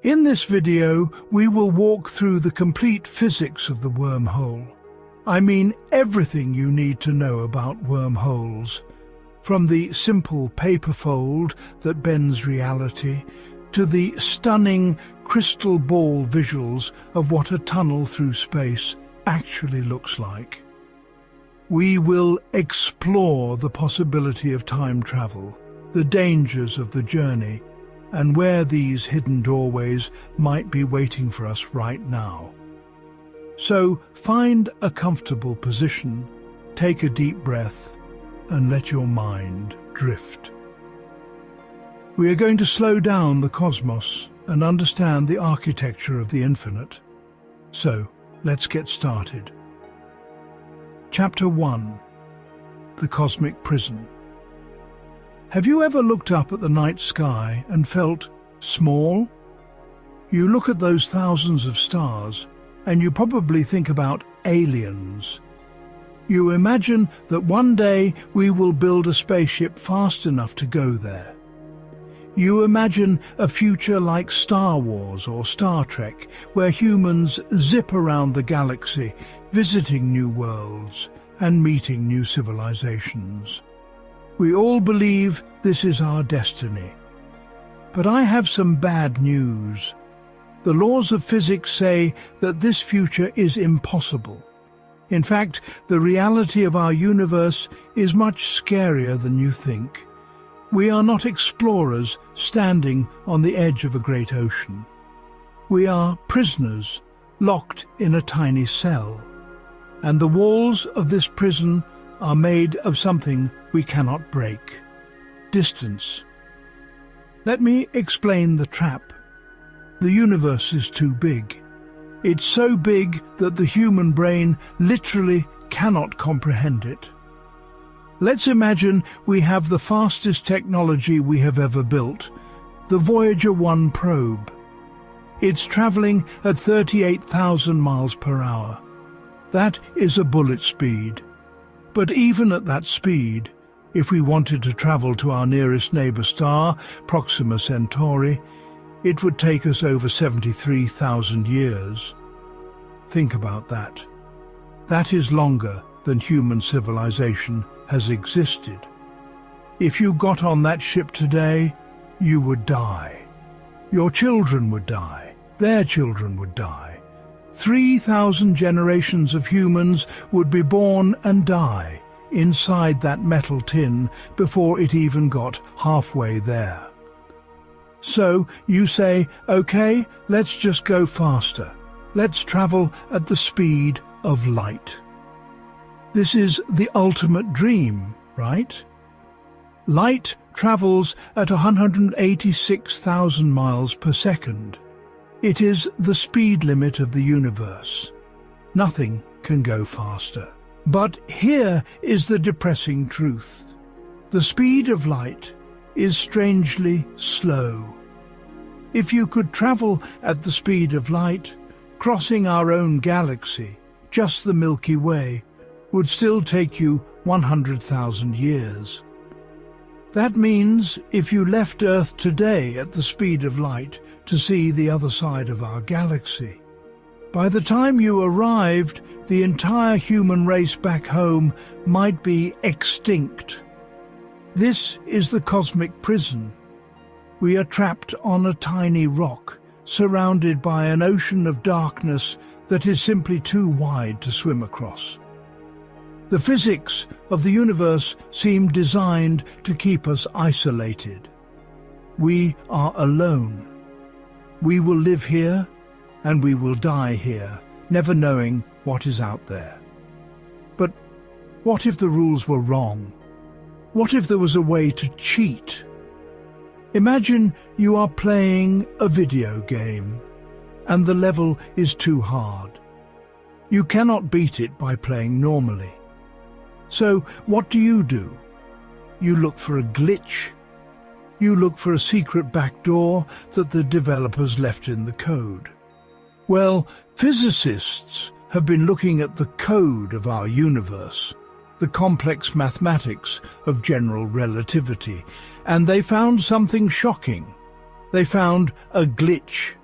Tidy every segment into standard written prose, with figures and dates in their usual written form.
In this video, we will walk through the complete physics of the wormhole. I mean everything you need to know about wormholes, from the simple paper fold that bends reality to the stunning crystal ball visuals of what a tunnel through space actually looks like. We will explore the possibility of time travel, the dangers of the journey, and where these hidden doorways might be waiting for us right now. So find a comfortable position, take a deep breath, and let your mind drift. We are going to slow down the cosmos and understand the architecture of the infinite. So let's get started. Chapter 1. The Cosmic Prison. Have you ever looked up at the night sky and felt small? You look at those thousands of stars and you probably think about aliens. You imagine that one day we will build a spaceship fast enough to go there. You imagine a future like Star Wars or Star Trek, where humans zip around the galaxy, visiting new worlds and meeting new civilizations. We all believe this is our destiny. But I have some bad news. The laws of physics say that this future is impossible. In fact, the reality of our universe is much scarier than you think. We are not explorers standing on the edge of a great ocean. We are prisoners, locked in a tiny cell. And the walls of this prison are made of something we cannot break: distance. Let me explain the trap. The universe is too big. It's so big that the human brain literally cannot comprehend it. Let's imagine we have the fastest technology we have ever built, the Voyager 1 probe. It's traveling at 38,000 miles per hour. That is a bullet speed. But even at that speed, if we wanted to travel to our nearest neighbour star, Proxima Centauri, it would take us over 73,000 years. Think about that. That is longer than human civilization has existed. If you got on that ship today, you would die. Your children would die. Their children would die. 3,000 generations of humans would be born and die inside that metal tin before it even got halfway there. So you say, okay, let's just go faster. Let's travel at the speed of light. This is the ultimate dream, right? Light travels at 186,000 miles per second. It is the speed limit of the universe. Nothing can go faster. But here is the depressing truth. The speed of light is strangely slow. If you could travel at the speed of light, crossing our own galaxy, just the Milky Way, would still take you 100,000 years. That means if you left Earth today at the speed of light to see the other side of our galaxy, by the time you arrived, the entire human race back home might be extinct. This is the cosmic prison. We are trapped on a tiny rock, surrounded by an ocean of darkness that is simply too wide to swim across. The physics of the universe seem designed to keep us isolated. We are alone. We will live here and we will die here, never knowing what is out there. But what if the rules were wrong? What if there was a way to cheat? Imagine you are playing a video game and the level is too hard. You cannot beat it by playing normally. So what do? You look for a glitch. You look for a secret backdoor that the developers left in the code. Well, physicists have been looking at the code of our universe, the complex mathematics of general relativity, and they found something shocking. They found a glitch,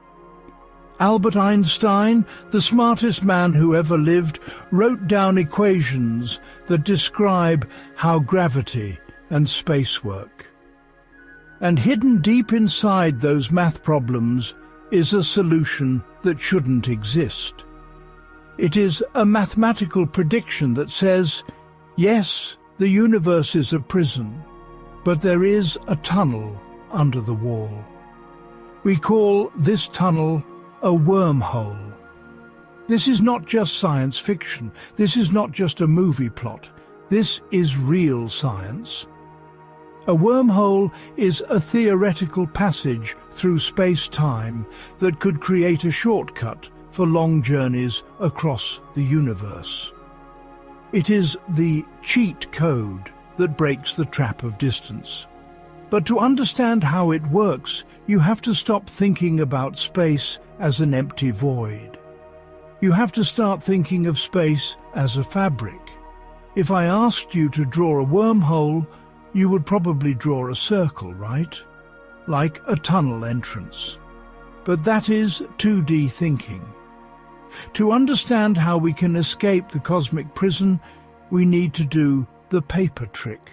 Albert Einstein, the smartest man who ever lived, wrote down equations that describe how gravity and space work. And hidden deep inside those math problems is a solution that shouldn't exist. It is a mathematical prediction that says, yes, the universe is a prison, but there is a tunnel under the wall. We call this tunnel a wormhole. This is not just science fiction. This is not just a movie plot. This is real science. A wormhole is a theoretical passage through space-time that could create a shortcut for long journeys across the universe. It is the cheat code that breaks the trap of distance. But to understand how it works, you have to stop thinking about space as an empty void. You have to start thinking of space as a fabric. If I asked you to draw a wormhole, you would probably draw a circle, right? Like a tunnel entrance. But that is 2D thinking. To understand how we can escape the cosmic prison, we need to do the paper trick.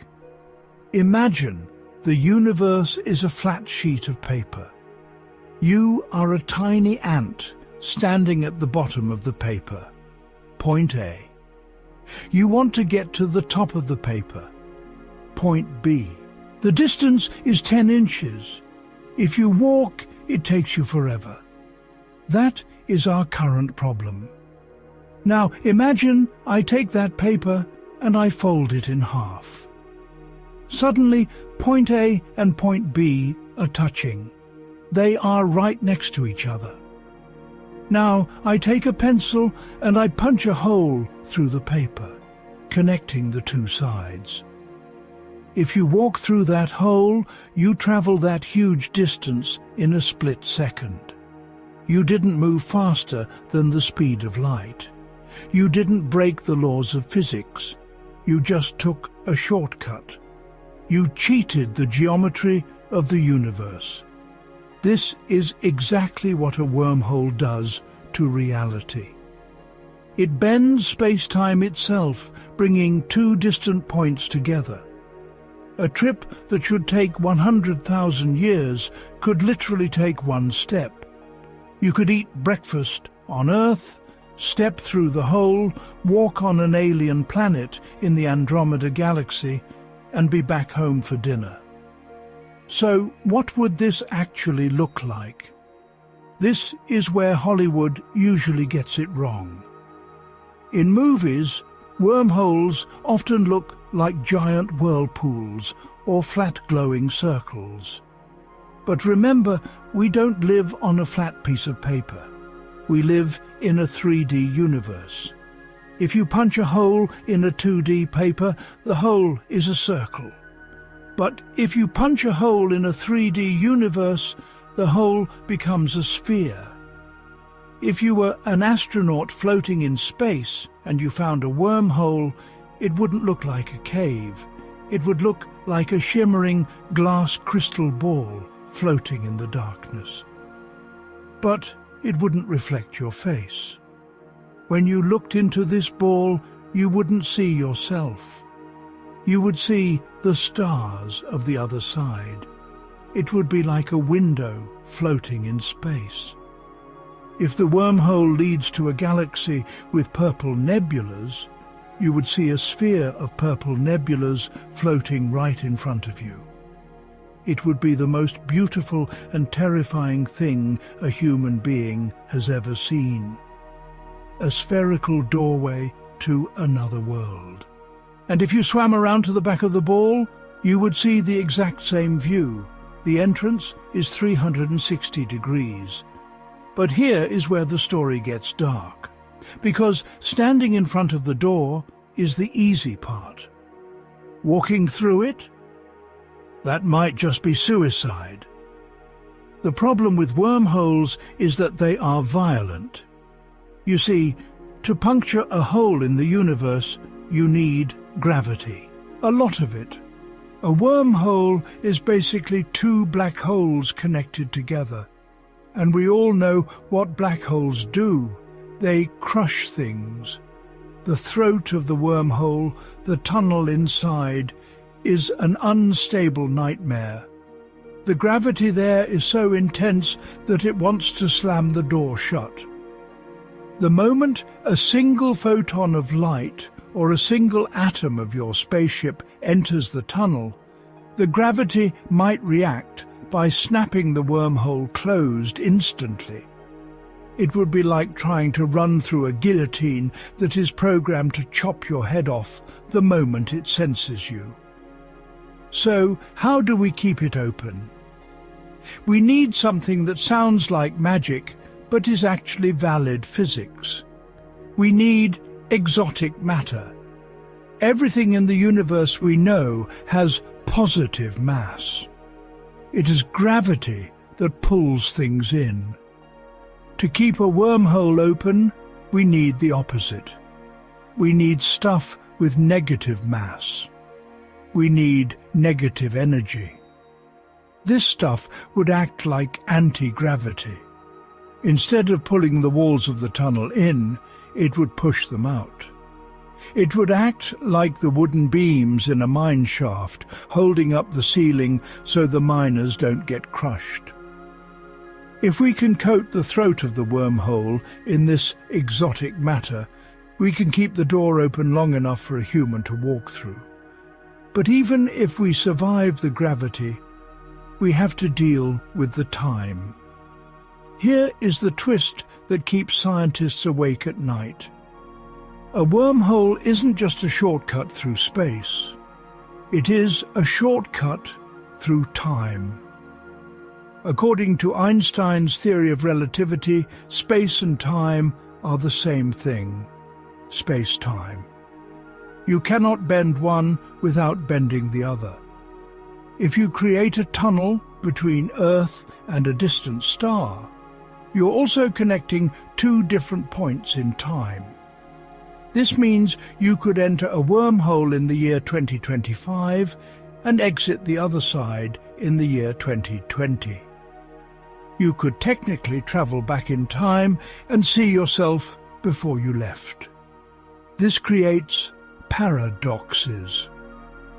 Imagine the universe is a flat sheet of paper. You are a tiny ant standing at the bottom of the paper. Point A. You want to get to the top of the paper. Point B. The distance is 10 inches. If you walk, it takes you forever. That is our current problem. Now imagine I take that paper and I fold it in half. Suddenly, point A and point B are touching. They are right next to each other. Now I take a pencil and I punch a hole through the paper, connecting the two sides. If you walk through that hole, you travel that huge distance in a split second. You didn't move faster than the speed of light. You didn't break the laws of physics. You just took a shortcut. You cheated the geometry of the universe. This is exactly what a wormhole does to reality. It bends space-time itself, bringing two distant points together. A trip that should take 100,000 years could literally take one step. You could eat breakfast on Earth, step through the hole, walk on an alien planet in the Andromeda galaxy, and be back home for dinner. So what would this actually look like? This is where Hollywood usually gets it wrong. In movies, wormholes often look like giant whirlpools or flat glowing circles. But remember, we don't live on a flat piece of paper. We live in a 3D universe. If you punch a hole in a 2D paper, the hole is a circle. But if you punch a hole in a 3D universe, the hole becomes a sphere. If you were an astronaut floating in space and you found a wormhole, it wouldn't look like a cave. It would look like a shimmering glass crystal ball floating in the darkness. But it wouldn't reflect your face. When you looked into this ball, you wouldn't see yourself. You would see the stars of the other side. It would be like a window floating in space. If the wormhole leads to a galaxy with purple nebulas, you would see a sphere of purple nebulas floating right in front of you. It would be the most beautiful and terrifying thing a human being has ever seen. A spherical doorway to another world. And if you swam around to the back of the ball, you would see the exact same view. The entrance is 360 degrees. But here is where the story gets dark. Because standing in front of the door is the easy part. Walking through it? That might just be suicide. The problem with wormholes is that they are violent. You see, to puncture a hole in the universe, you need gravity. A lot of it. A wormhole is basically two black holes connected together. And we all know what black holes do. They crush things. The throat of the wormhole, the tunnel inside, is an unstable nightmare. The gravity there is so intense that it wants to slam the door shut. The moment a single photon of light or a single atom of your spaceship enters the tunnel, the gravity might react by snapping the wormhole closed instantly. It would be like trying to run through a guillotine that is programmed to chop your head off the moment it senses you. So, how do we keep it open? We need something that sounds like magic, but is actually valid physics. We need exotic matter. Everything in the universe we know has positive mass. It is gravity that pulls things in. To keep a wormhole open, we need the opposite. We need stuff with negative mass. We need negative energy. This stuff would act like anti-gravity. Instead of pulling the walls of the tunnel in, it would push them out. It would act like the wooden beams in a mine shaft, holding up the ceiling so the miners don't get crushed. If we can coat the throat of the wormhole in this exotic matter, we can keep the door open long enough for a human to walk through. But even if we survive the gravity, we have to deal with the time. Here is the twist that keeps scientists awake at night. A wormhole isn't just a shortcut through space. It is a shortcut through time. According to Einstein's theory of relativity, space and time are the same thing, space-time. You cannot bend one without bending the other. If you create a tunnel between Earth and a distant star, you're also connecting two different points in time. This means you could enter a wormhole in the year 2025 and exit the other side in the year 2020. You could technically travel back in time and see yourself before you left. This creates paradoxes.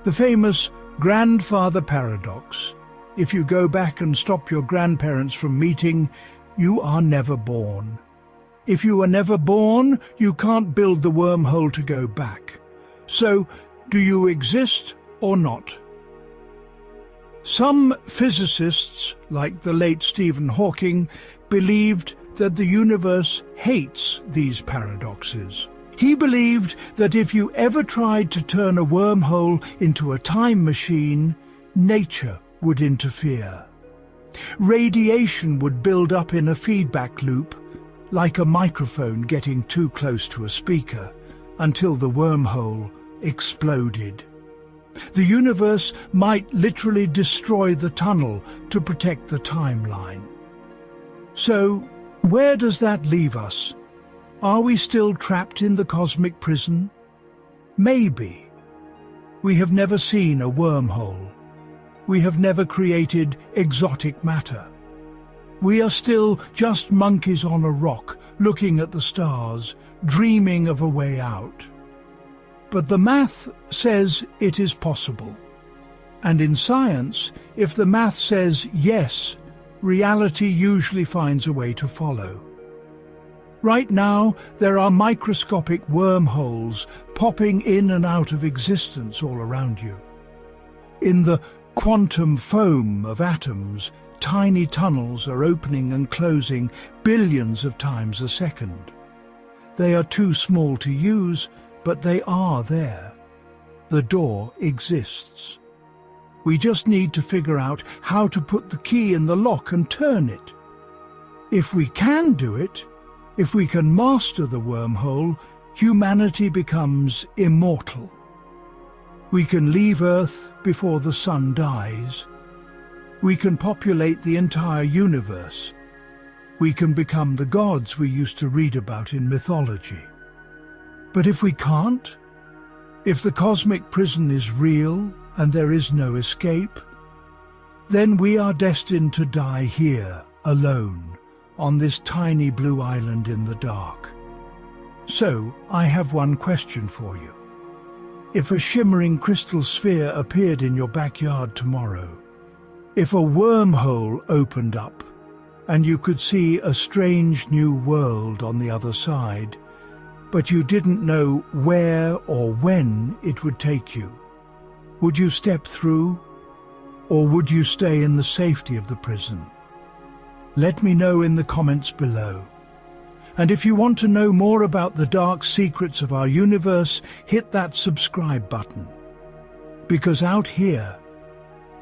The famous grandfather paradox. If you go back and stop your grandparents from meeting, you are never born. If you are never born, you can't build the wormhole to go back. So, do you exist or not? Some physicists, like the late Stephen Hawking, believed that the universe hates these paradoxes. He believed that if you ever tried to turn a wormhole into a time machine, nature would interfere. Radiation would build up in a feedback loop, like a microphone getting too close to a speaker, until the wormhole exploded. The universe might literally destroy the tunnel to protect the timeline. So, where does that leave us? Are we still trapped in the cosmic prison? Maybe. We have never seen a wormhole. We have never created exotic matter. We are still just monkeys on a rock, looking at the stars, dreaming of a way out. But the math says it is possible. And in science, if the math says yes, reality usually finds a way to follow. Right now, there are microscopic wormholes popping in and out of existence all around you. In the quantum foam of atoms, tiny tunnels are opening and closing billions of times a second. They are too small to use, but they are there. The door exists. We just need to figure out how to put the key in the lock and turn it. If we can do it, if we can master the wormhole, humanity becomes immortal. We can leave Earth before the sun dies. We can populate the entire universe. We can become the gods we used to read about in mythology. But if we can't, if the cosmic prison is real and there is no escape, then we are destined to die here, alone, on this tiny blue island in the dark. So, I have one question for you. If a shimmering crystal sphere appeared in your backyard tomorrow, if a wormhole opened up, and you could see a strange new world on the other side, but you didn't know where or when it would take you, would you step through, or would you stay in the safety of the prison? Let me know in the comments below. And if you want to know more about the dark secrets of our universe, hit that subscribe button. Because out here,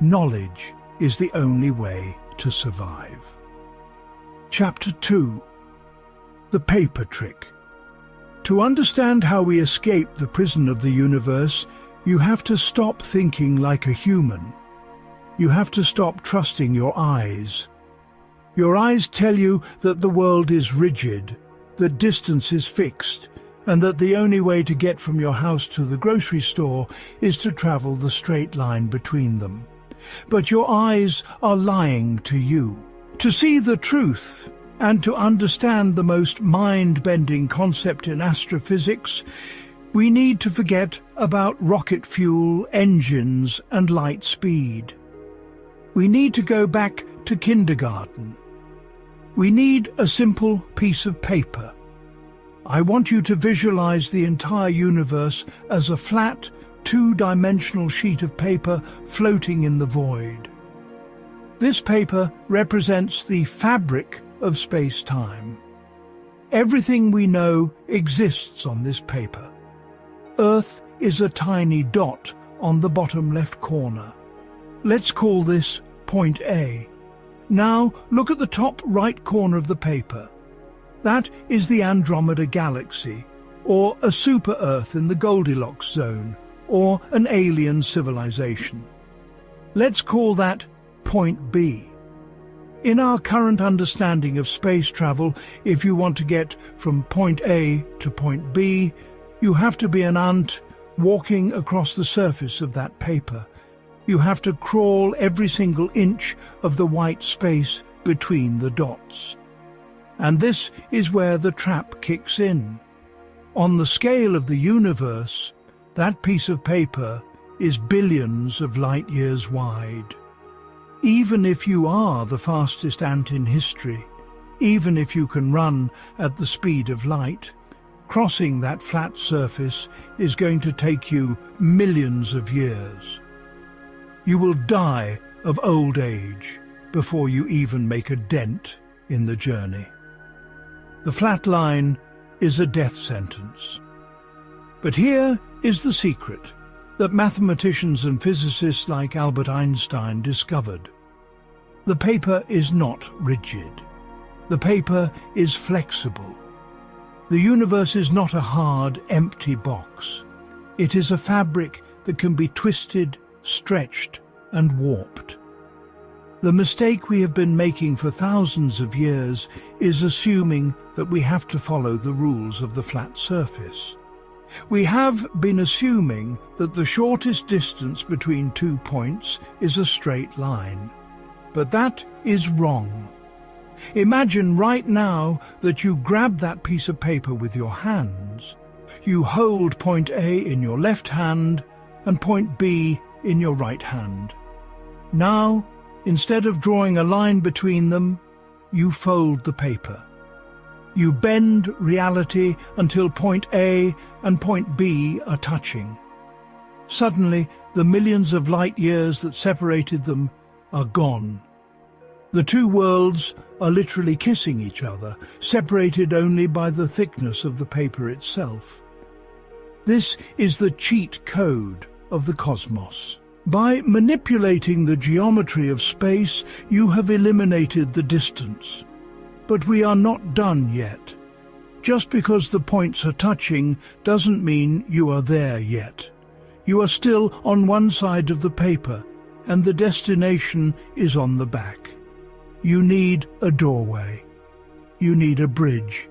knowledge is the only way to survive. Chapter 2. The Paper Trick. To understand how we escape the prison of the universe, you have to stop thinking like a human. You have to stop trusting your eyes. Your eyes tell you that the world is rigid, that distance is fixed, and that the only way to get from your house to the grocery store is to travel the straight line between them. But your eyes are lying to you. To see the truth and to understand the most mind-bending concept in astrophysics, we need to forget about rocket fuel, engines, and light speed. We need to go back to kindergarten. We need a simple piece of paper. I want you to visualize the entire universe as a flat, two-dimensional sheet of paper floating in the void. This paper represents the fabric of space-time. Everything we know exists on this paper. Earth is a tiny dot on the bottom left corner. Let's call this point A. Now look at the top right corner of the paper. That is the Andromeda Galaxy, or a super-Earth in the Goldilocks zone, or an alien civilization. Let's call that point B. In our current understanding of space travel, if you want to get from point A to point B, you have to be an ant walking across the surface of that paper. You have to crawl every single inch of the white space between the dots. And this is where the trap kicks in. On the scale of the universe, that piece of paper is billions of light years wide. Even if you are the fastest ant in history, even if you can run at the speed of light, crossing that flat surface is going to take you millions of years. You will die of old age before you even make a dent in the journey. The flat line is a death sentence. But here is the secret that mathematicians and physicists like Albert Einstein discovered. The paper is not rigid. The paper is flexible. The universe is not a hard, empty box. It is a fabric that can be twisted, stretched, and warped. The mistake we have been making for thousands of years is assuming that we have to follow the rules of the flat surface. We have been assuming that the shortest distance between 2 points is a straight line. But that is wrong. Imagine right now that you grab that piece of paper with your hands. You hold point A in your left hand and point B in your right hand. Now, instead of drawing a line between them, you fold the paper. You bend reality until point A and point B are touching. Suddenly, the millions of light years that separated them are gone. The two worlds are literally kissing each other, separated only by the thickness of the paper itself. This is the cheat code of the cosmos. By manipulating the geometry of space, you have eliminated the distance. But we are not done yet. Just because the points are touching doesn't mean you are there yet. You are still on one side of the paper, and the destination is on the back. You need a doorway. You need a bridge.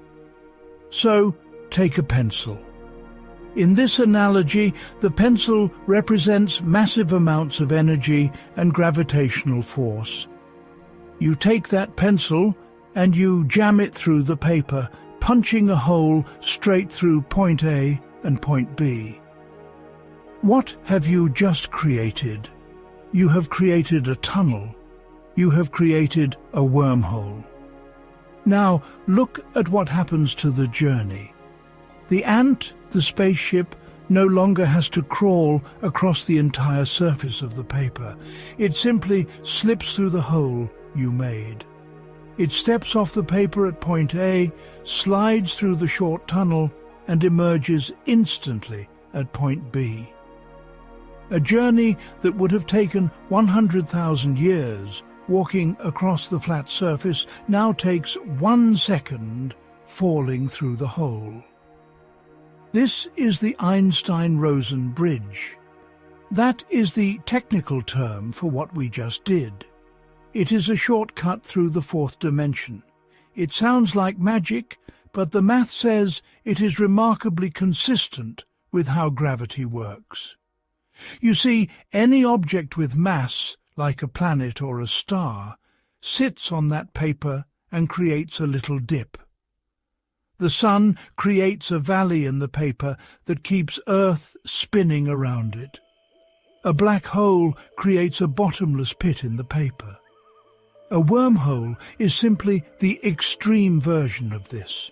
So, take a pencil. In this analogy, the pencil represents massive amounts of energy and gravitational force. You take that pencil and you jam it through the paper, punching a hole straight through point A and point B. What have you just created? You have created a tunnel. You have created a wormhole. Now look at what happens to the journey. The ant, the spaceship, no longer has to crawl across the entire surface of the paper. It simply slips through the hole you made. It steps off the paper at point A, slides through the short tunnel, and emerges instantly at point B. A journey that would have taken 100,000 years, walking across the flat surface, now takes 1 second falling through the hole. This is the Einstein-Rosen bridge. That is the technical term for what we just did. It is a shortcut through the fourth dimension. It sounds like magic, but the math says it is remarkably consistent with how gravity works. You see, any object with mass, like a planet or a star, sits on that paper and creates a little dip. The sun creates a valley in the paper that keeps Earth spinning around it. A black hole creates a bottomless pit in the paper. A wormhole is simply the extreme version of this.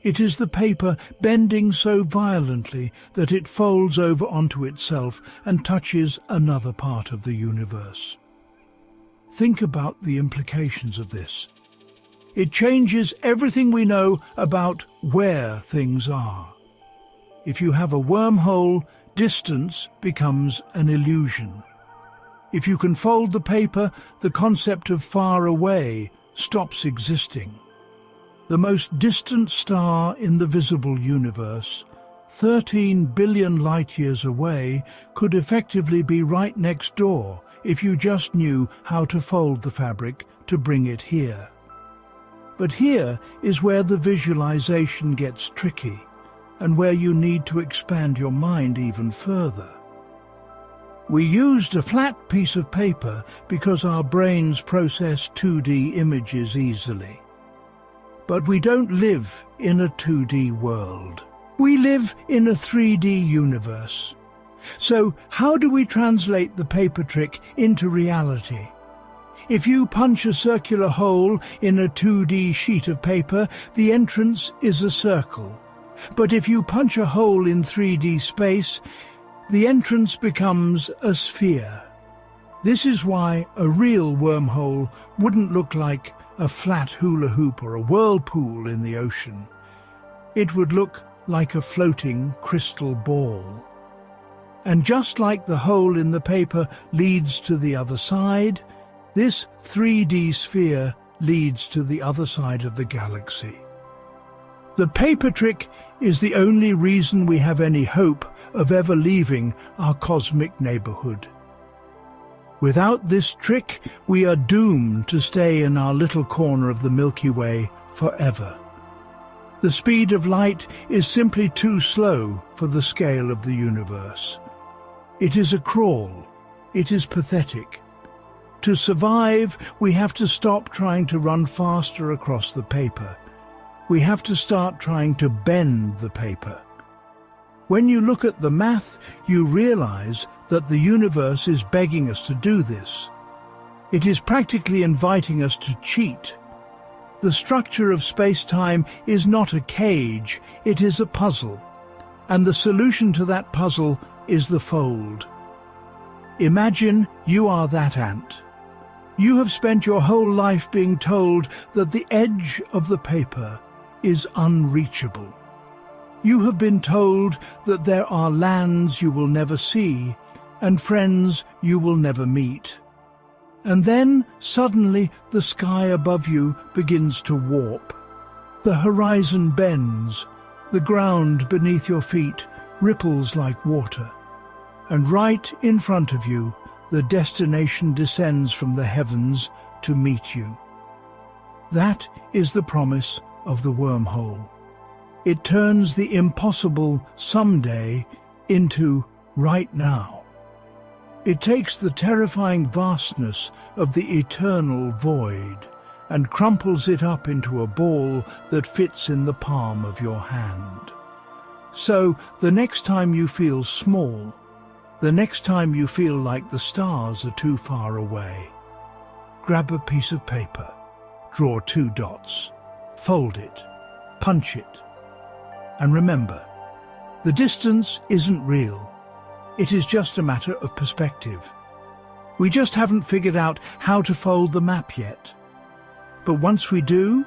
It is the paper bending so violently that it folds over onto itself and touches another part of the universe. Think about the implications of this. It changes everything we know about where things are. If you have a wormhole, distance becomes an illusion. If you can fold the paper, the concept of far away stops existing. The most distant star in the visible universe, 13 billion light-years away, could effectively be right next door if you just knew how to fold the fabric to bring it here. But here is where the visualization gets tricky, and where you need to expand your mind even further. We used a flat piece of paper because our brains process 2D images easily. But we don't live in a 2D world. We live in a 3D universe. So how do we translate the paper trick into reality? If you punch a circular hole in a 2D sheet of paper, the entrance is a circle. But if you punch a hole in 3D space, the entrance becomes a sphere. This is why a real wormhole wouldn't look like a flat hula hoop or a whirlpool in the ocean. It would look like a floating crystal ball. And just like the hole in the paper leads to the other side, this 3D sphere leads to the other side of the galaxy. The paper trick is the only reason we have any hope of ever leaving our cosmic neighborhood. Without this trick, we are doomed to stay in our little corner of the Milky Way forever. The speed of light is simply too slow for the scale of the universe. It is a crawl. It is pathetic. To survive, we have to stop trying to run faster across the paper. We have to start trying to bend the paper. When you look at the math, you realize that the universe is begging us to do this. It is practically inviting us to cheat. The structure of space-time is not a cage, it is a puzzle. And the solution to that puzzle is the fold. Imagine you are that ant. You have spent your whole life being told that the edge of the paper is unreachable. You have been told that there are lands you will never see and friends you will never meet. And then, suddenly, the sky above you begins to warp. The horizon bends, the ground beneath your feet ripples like water, and right in front of you, the destination descends from the heavens to meet you. That is the promise of the wormhole. It turns the impossible someday into right now. It takes the terrifying vastness of the eternal void and crumples it up into a ball that fits in the palm of your hand. So the next time you feel small, the next time you feel like the stars are too far away, grab a piece of paper, draw 2 dots, fold it, punch it, and remember, the distance isn't real. It is just a matter of perspective. We just haven't figured out how to fold the map yet. But once we do,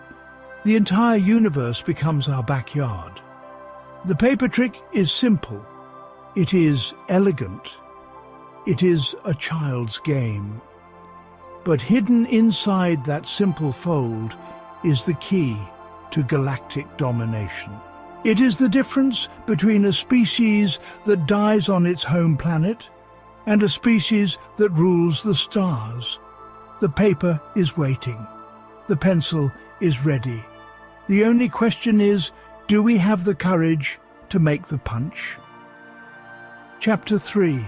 the entire universe becomes our backyard. The paper trick is simple. It is elegant. It is a child's game. But hidden inside that simple fold is the key to galactic domination. It is the difference between a species that dies on its home planet and a species that rules the stars. The paper is waiting. The pencil is ready. The only question is, do we have the courage to make the punch? Chapter 3.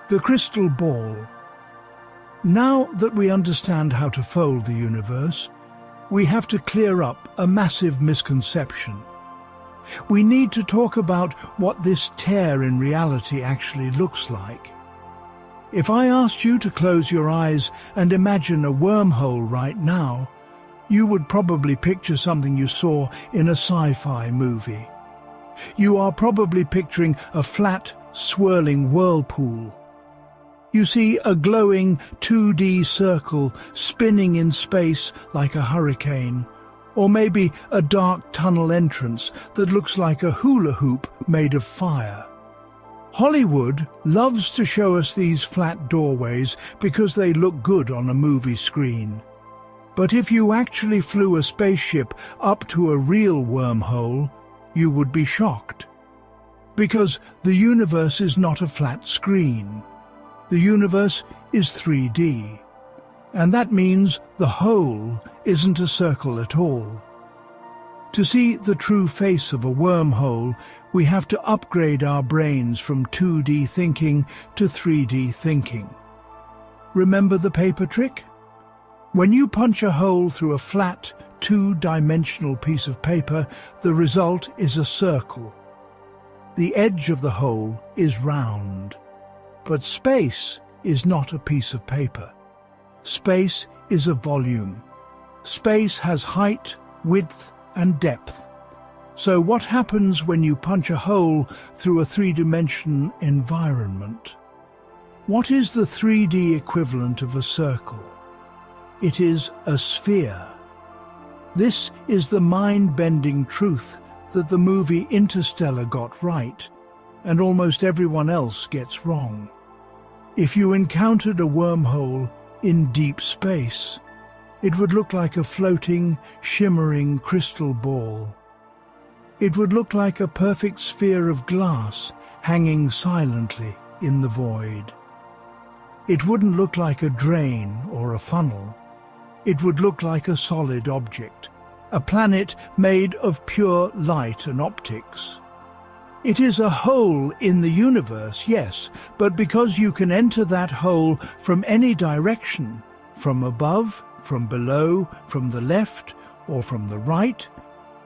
The Crystal Ball. Now that we understand how to fold the universe, we have to clear up a massive misconception. We need to talk about what this tear in reality actually looks like. If I asked you to close your eyes and imagine a wormhole right now, you would probably picture something you saw in a sci-fi movie. You are probably picturing a flat, swirling whirlpool. You see a glowing 2D circle spinning in space like a hurricane, or maybe a dark tunnel entrance that looks like a hula hoop made of fire. Hollywood loves to show us these flat doorways because they look good on a movie screen. But if you actually flew a spaceship up to a real wormhole, you would be shocked. Because the universe is not a flat screen. The universe is 3D. And that means the hole isn't a circle at all. To see the true face of a wormhole, we have to upgrade our brains from 2D thinking to 3D thinking. Remember the paper trick? When you punch a hole through a flat, 2-dimensional piece of paper, the result is a circle. The edge of the hole is round. But space is not a piece of paper. Space is a volume. Space has height, width, and depth. So what happens when you punch a hole through a 3-dimensional environment? What is the 3D equivalent of a circle? It is a sphere. This is the mind-bending truth that the movie Interstellar got right, and almost everyone else gets wrong. If you encountered a wormhole in deep space, it would look like a floating, shimmering crystal ball. It would look like a perfect sphere of glass hanging silently in the void. It wouldn't look like a drain or a funnel. It would look like a solid object, a planet made of pure light and optics. It is a hole in the universe, yes, but because you can enter that hole from any direction, from above, from below, from the left, or from the right,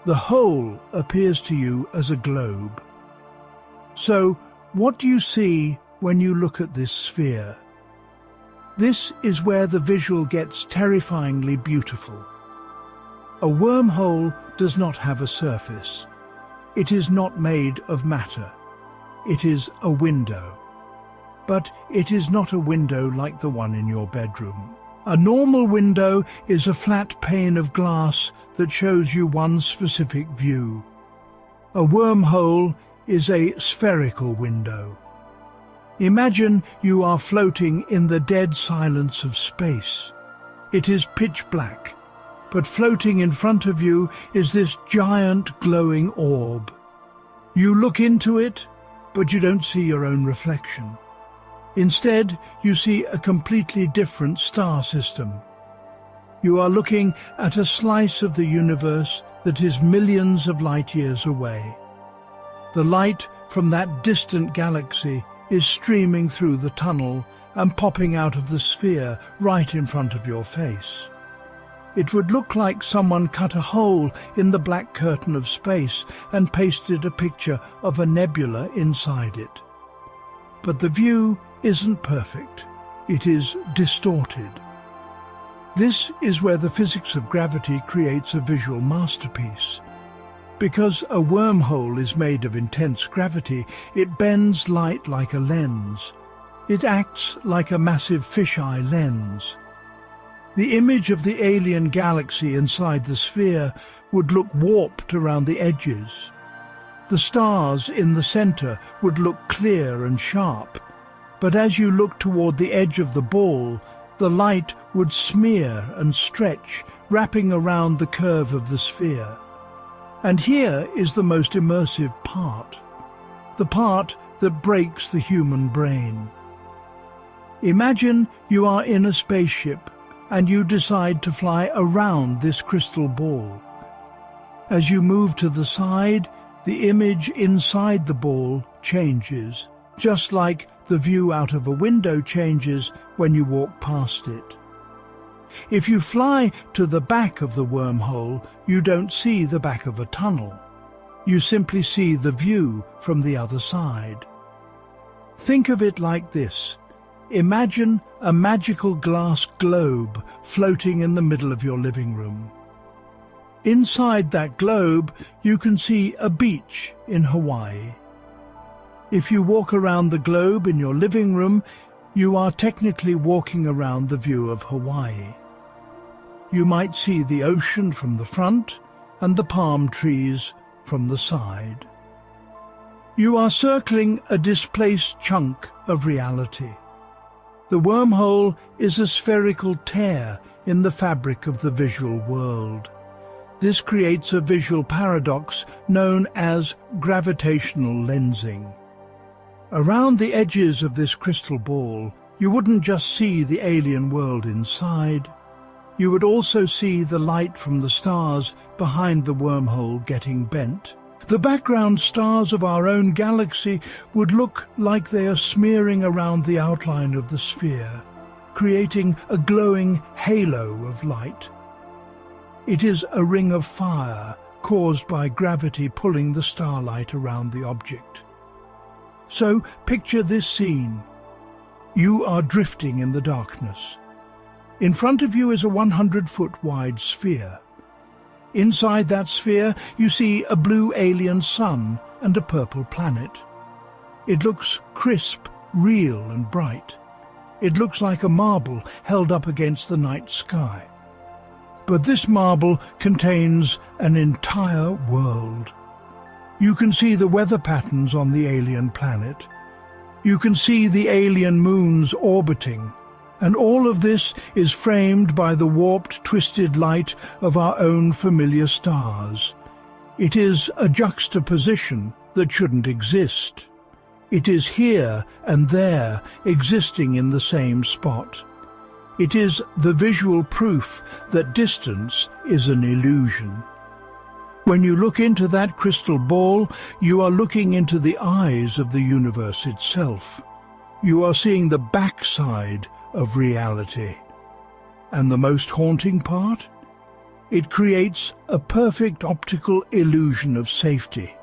the whole appears to you as a globe. So, what do you see when you look at this sphere? This is where the visual gets terrifyingly beautiful. A wormhole does not have a surface. It is not made of matter. It is a window. But it is not a window like the one in your bedroom. A normal window is a flat pane of glass that shows you one specific view. A wormhole is a spherical window. Imagine you are floating in the dead silence of space. It is pitch black, but floating in front of you is this giant glowing orb. You look into it, but you don't see your own reflection. Instead, you see a completely different star system. You are looking at a slice of the universe that is millions of light years away. The light from that distant galaxy is streaming through the tunnel and popping out of the sphere right in front of your face. It would look like someone cut a hole in the black curtain of space and pasted a picture of a nebula inside it. But the view isn't perfect. It is distorted. This is where the physics of gravity creates a visual masterpiece. Because a wormhole is made of intense gravity, it bends light like a lens. It acts like a massive fisheye lens. The image of the alien galaxy inside the sphere would look warped around the edges. The stars in the center would look clear and sharp, but as you look toward the edge of the ball, the light would smear and stretch, wrapping around the curve of the sphere. And here is the most immersive part, the part that breaks the human brain. Imagine you are in a spaceship and you decide to fly around this crystal ball. As you move to the side, the image inside the ball changes, just like the view out of a window changes when you walk past it. If you fly to the back of the wormhole, you don't see the back of a tunnel. You simply see the view from the other side. Think of it like this. Imagine a magical glass globe floating in the middle of your living room. Inside that globe, you can see a beach in Hawaii. If you walk around the globe in your living room, you are technically walking around the view of Hawaii. You might see the ocean from the front and the palm trees from the side. You are circling a displaced chunk of reality. The wormhole is a spherical tear in the fabric of the visual world. This creates a visual paradox known as gravitational lensing. Around the edges of this crystal ball, you wouldn't just see the alien world inside. You would also see the light from the stars behind the wormhole getting bent. The background stars of our own galaxy would look like they are smearing around the outline of the sphere, creating a glowing halo of light. It is a ring of fire caused by gravity pulling the starlight around the object. So picture this scene. You are drifting in the darkness. In front of you is a 100-foot wide sphere. Inside that sphere, you see a blue alien sun and a purple planet. It looks crisp, real and bright. It looks like a marble held up against the night sky. But this marble contains an entire world. You can see the weather patterns on the alien planet. You can see the alien moons orbiting. And all of this is framed by the warped, twisted light of our own familiar stars. It is a juxtaposition that shouldn't exist. It is here and there, existing in the same spot. It is the visual proof that distance is an illusion. When you look into that crystal ball, you are looking into the eyes of the universe itself. You are seeing the backside of reality. And the most haunting part? It creates a perfect optical illusion of safety.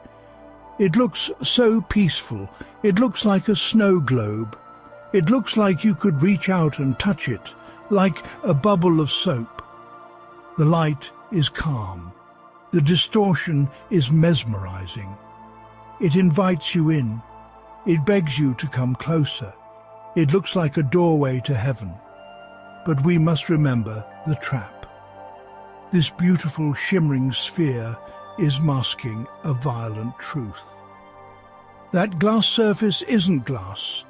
It looks so peaceful. It looks like a snow globe. It looks like you could reach out and touch it, like a bubble of soap. The light is calm. The distortion is mesmerizing. It invites you in. It begs you to come closer. It looks like a doorway to heaven. But we must remember the trap. This beautiful shimmering sphere is masking a violent truth. That glass surface isn't glass.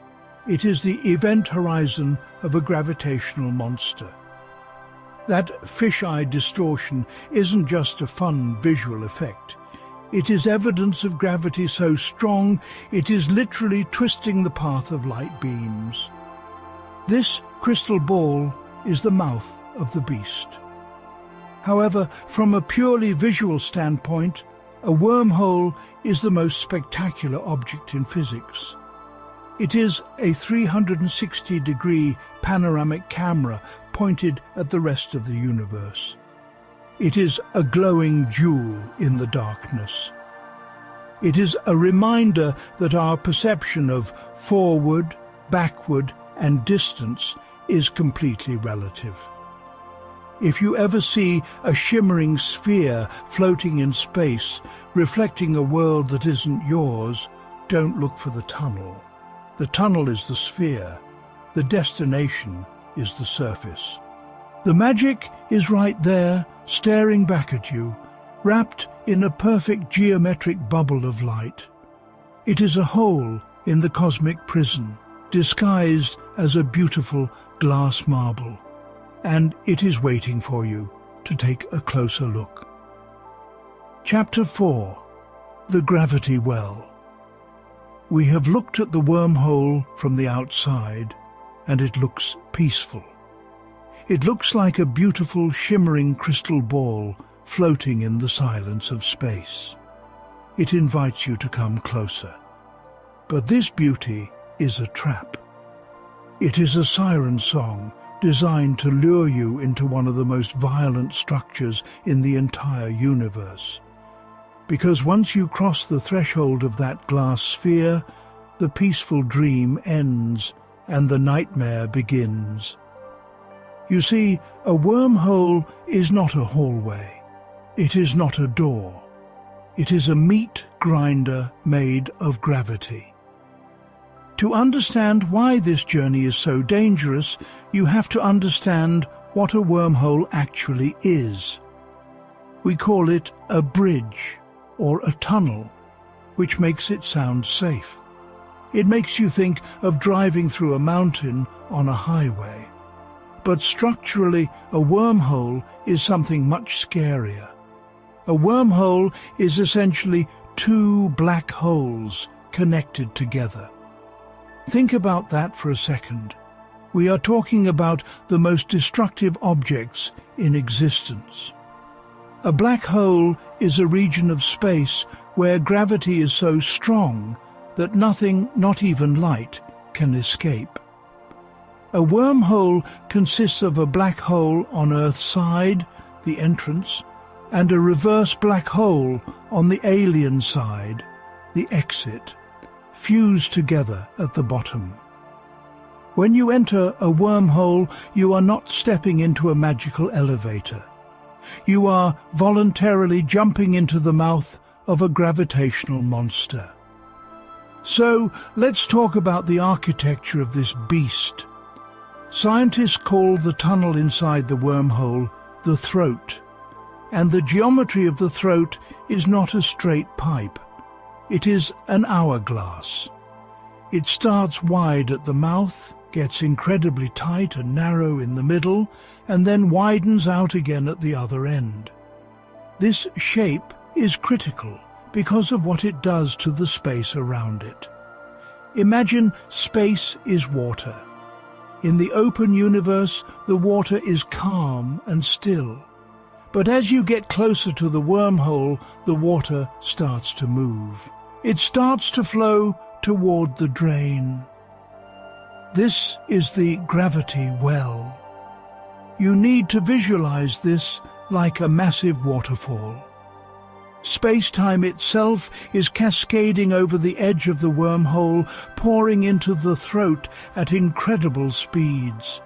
It is the event horizon of a gravitational monster. That fisheye distortion isn't just a fun visual effect. It is evidence of gravity so strong it is literally twisting the path of light beams. This crystal ball is the mouth of the beast. However, from a purely visual standpoint, a wormhole is the most spectacular object in physics. It is a 360-degree panoramic camera pointed at the rest of the universe. It is a glowing jewel in the darkness. It is a reminder that our perception of forward, backward, and distance is completely relative. If you ever see a shimmering sphere floating in space, reflecting a world that isn't yours, don't look for the tunnel. The tunnel is the sphere. The destination is the surface. The magic is right there, staring back at you, wrapped in a perfect geometric bubble of light. It is a hole in the cosmic prison, disguised as a beautiful glass marble, and it is waiting for you to take a closer look. Chapter 4. The Gravity Well. We have looked at the wormhole from the outside, and it looks peaceful. It looks like a beautiful, shimmering crystal ball floating in the silence of space. It invites you to come closer. But this beauty is a trap. It is a siren song designed to lure you into one of the most violent structures in the entire universe. Because once you cross the threshold of that glass sphere, the peaceful dream ends and the nightmare begins. You see, a wormhole is not a hallway. It is not a door. It is a meat grinder made of gravity. To understand why this journey is so dangerous, you have to understand what a wormhole actually is. We call it a bridge or a tunnel, which makes it sound safe. It makes you think of driving through a mountain on a highway. But structurally, a wormhole is something much scarier. A wormhole is essentially two black holes connected together. Think about that for a second. We are talking about the most destructive objects in existence. A black hole is a region of space where gravity is so strong that nothing, not even light, can escape. A wormhole consists of a black hole on Earth's side, the entrance, and a reverse black hole on the alien side, the exit, fused together at the bottom. When you enter a wormhole, you are not stepping into a magical elevator. You are voluntarily jumping into the mouth of a gravitational monster. So, let's talk about the architecture of this beast. Scientists call the tunnel inside the wormhole the throat, and the geometry of the throat is not a straight pipe. It is an hourglass. It starts wide at the mouth, gets incredibly tight and narrow in the middle, and then widens out again at the other end. This shape is critical because of what it does to the space around it. Imagine space is water. In the open universe, the water is calm and still. But as you get closer to the wormhole, the water starts to move. It starts to flow toward the drain. This is the gravity well. You need to visualize this like a massive waterfall. Space-time itself is cascading over the edge of the wormhole, pouring into the throat at incredible speeds.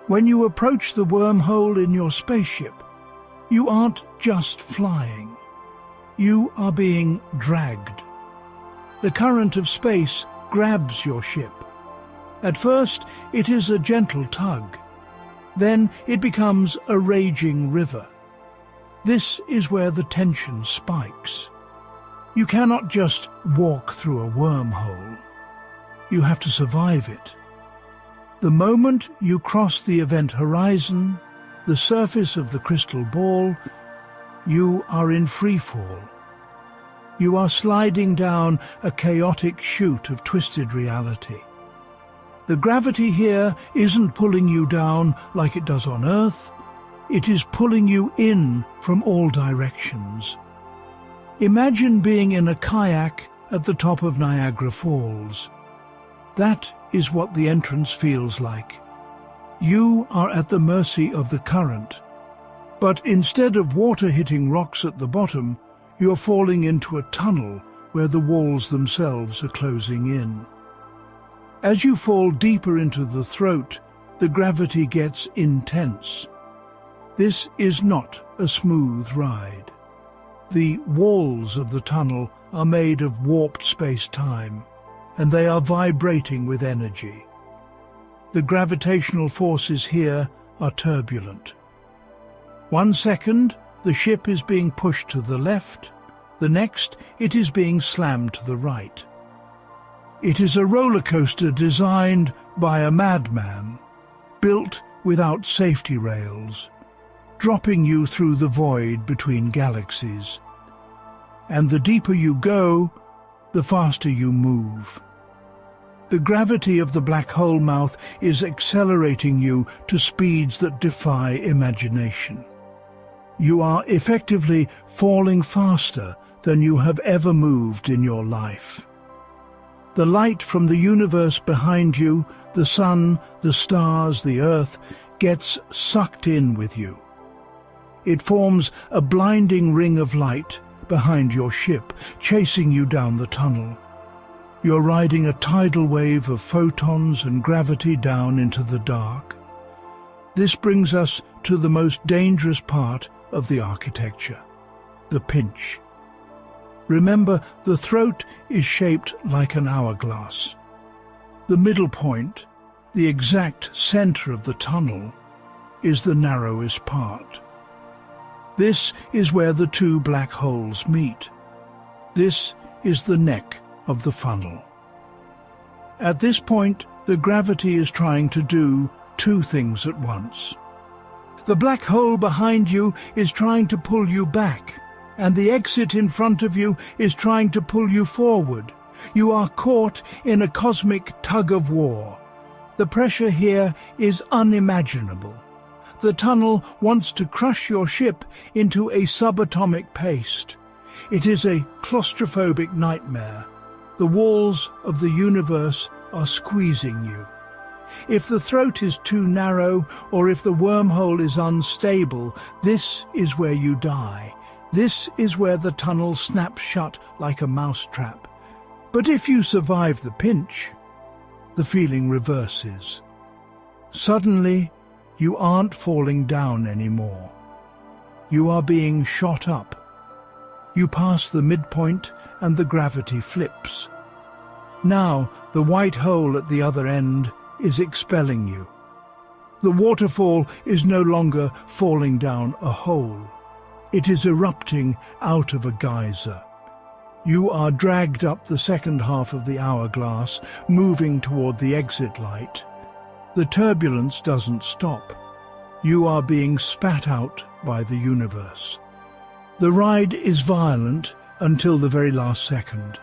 When you approach the wormhole in your spaceship, you aren't just flying. You are being dragged. The current of space grabs your ship. At first, it is a gentle tug. Then it becomes a raging river. This is where the tension spikes. You cannot just walk through a wormhole. You have to survive it. The moment you cross the event horizon, the surface of the crystal ball, you are in free fall. You are sliding down a chaotic chute of twisted reality. The gravity here isn't pulling you down like it does on Earth. It is pulling you in from all directions. Imagine being in a kayak at the top of Niagara Falls. That is what the entrance feels like. You are at the mercy of the current. But instead of water hitting rocks at the bottom, you're falling into a tunnel where the walls themselves are closing in. As you fall deeper into the throat, the gravity gets intense. This is not a smooth ride. The walls of the tunnel are made of warped space-time, and they are vibrating with energy. The gravitational forces here are turbulent. 1 second, the ship is being pushed to the left. The next, it is being slammed to the right. It is a roller coaster designed by a madman, built without safety rails, dropping you through the void between galaxies. And the deeper you go, the faster you move. The gravity of the black hole mouth is accelerating you to speeds that defy imagination. You are effectively falling faster than you have ever moved in your life. The light from the universe behind you, the sun, the stars, the earth, gets sucked in with you. It forms a blinding ring of light behind your ship, chasing you down the tunnel. You're riding a tidal wave of photons and gravity down into the dark. This brings us to the most dangerous part of the architecture, the pinch. Remember, the throat is shaped like an hourglass. The middle point, the exact center of the tunnel, is the narrowest part. This is where the two black holes meet. This is the neck of the funnel. At this point, the gravity is trying to do two things at once. The black hole behind you is trying to pull you back, and the exit in front of you is trying to pull you forward. You are caught in a cosmic tug-of-war. The pressure here is unimaginable. The tunnel wants to crush your ship into a subatomic paste. It is a claustrophobic nightmare. The walls of the universe are squeezing you. If the throat is too narrow, or if the wormhole is unstable, this is where you die. This is where the tunnel snaps shut like a mousetrap. But if you survive the pinch, the feeling reverses. Suddenly, you aren't falling down anymore. You are being shot up. You pass the midpoint and the gravity flips. Now, the white hole at the other end is expelling you. The waterfall is no longer falling down a hole. It is erupting out of a geyser. You are dragged up the second half of the hourglass, moving toward the exit light. The turbulence doesn't stop. You are being spat out by the universe. The ride is violent until the very last second.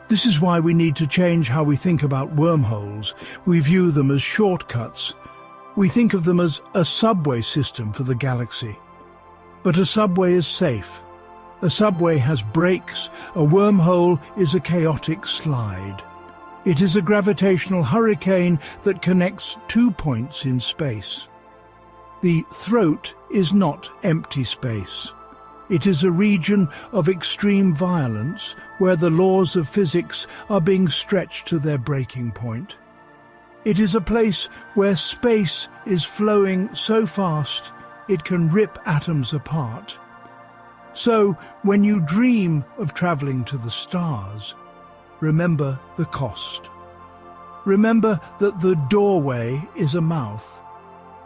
This is why we need to change how we think about wormholes. We view them as shortcuts. We think of them as a subway system for the galaxy. But a subway is safe. A subway has brakes. A wormhole is a chaotic slide. It is a gravitational hurricane that connects 2 points in space. The throat is not empty space. It is a region of extreme violence where the laws of physics are being stretched to their breaking point. It is a place where space is flowing so fast it can rip atoms apart. So, when you dream of traveling to the stars, remember the cost. Remember that the doorway is a mouth.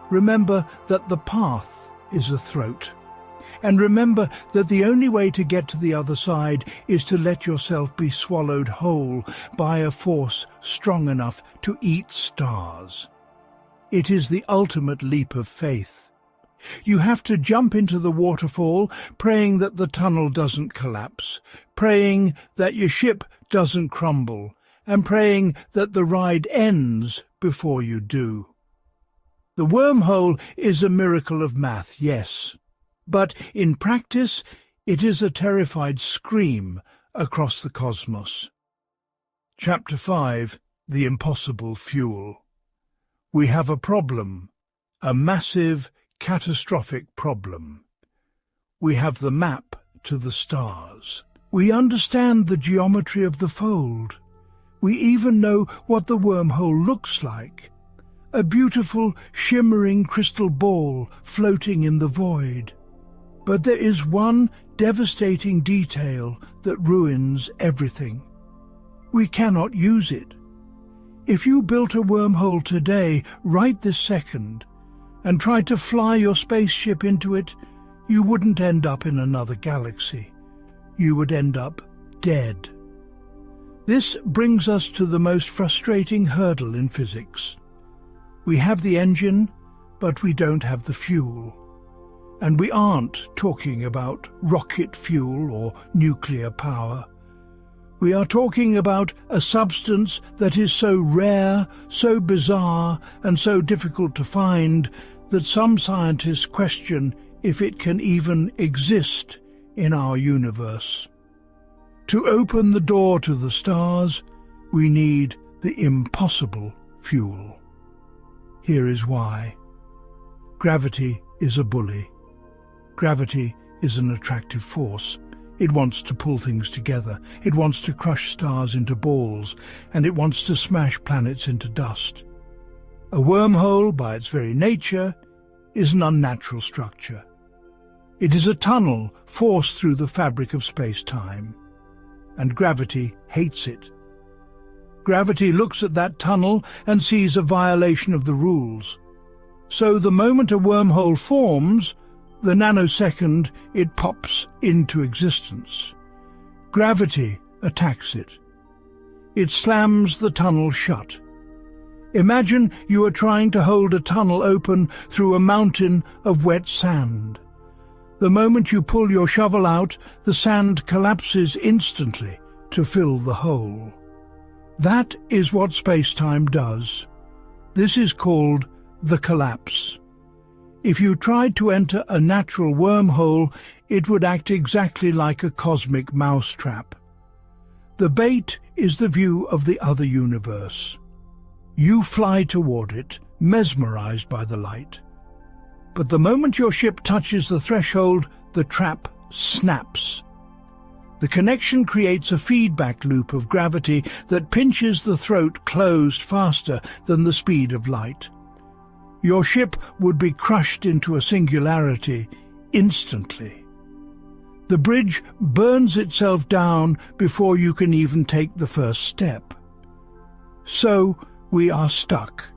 Remember that the path is a throat. And remember that the only way to get to the other side is to let yourself be swallowed whole by a force strong enough to eat stars. It is the ultimate leap of faith. You have to jump into the waterfall, praying that the tunnel doesn't collapse, praying that your ship doesn't crumble, and praying that the ride ends before you do. The wormhole is a miracle of math, yes, but in practice it is a terrified scream across the cosmos. Chapter 5. The Impossible Fuel. We have a problem, a massive, catastrophic problem. We have the map to the stars. We understand the geometry of the fold. We even know what the wormhole looks like. A beautiful, shimmering crystal ball floating in the void. But there is one devastating detail that ruins everything. We cannot use it. If you built a wormhole today, right this second, and tried to fly your spaceship into it, you wouldn't end up in another galaxy. You would end up dead. This brings us to the most frustrating hurdle in physics. We have the engine, but we don't have the fuel. And we aren't talking about rocket fuel or nuclear power. We are talking about a substance that is so rare, so bizarre, and so difficult to find that some scientists question if it can even exist in our universe. To open the door to the stars, we need the impossible fuel. Here is why. Gravity is a bully. Gravity is an attractive force. It wants to pull things together. It wants to crush stars into balls, and it wants to smash planets into dust. A wormhole, by its very nature, is an unnatural structure. It is a tunnel forced through the fabric of space-time, and gravity hates it. Gravity looks at that tunnel and sees a violation of the rules. So the moment a wormhole forms, the nanosecond it pops into existence. Gravity attacks it. It slams the tunnel shut. Imagine you are trying to hold a tunnel open through a mountain of wet sand. The moment you pull your shovel out, the sand collapses instantly to fill the hole. That is what space-time does. This is called the collapse. If you tried to enter a natural wormhole, it would act exactly like a cosmic mousetrap. The bait is the view of the other universe. You fly toward it, mesmerized by the light. But the moment your ship touches the threshold, the trap snaps. The connection creates a feedback loop of gravity that pinches the throat closed faster than the speed of light. Your ship would be crushed into a singularity instantly. The bridge burns itself down before you can even take the first step. So we are stuck.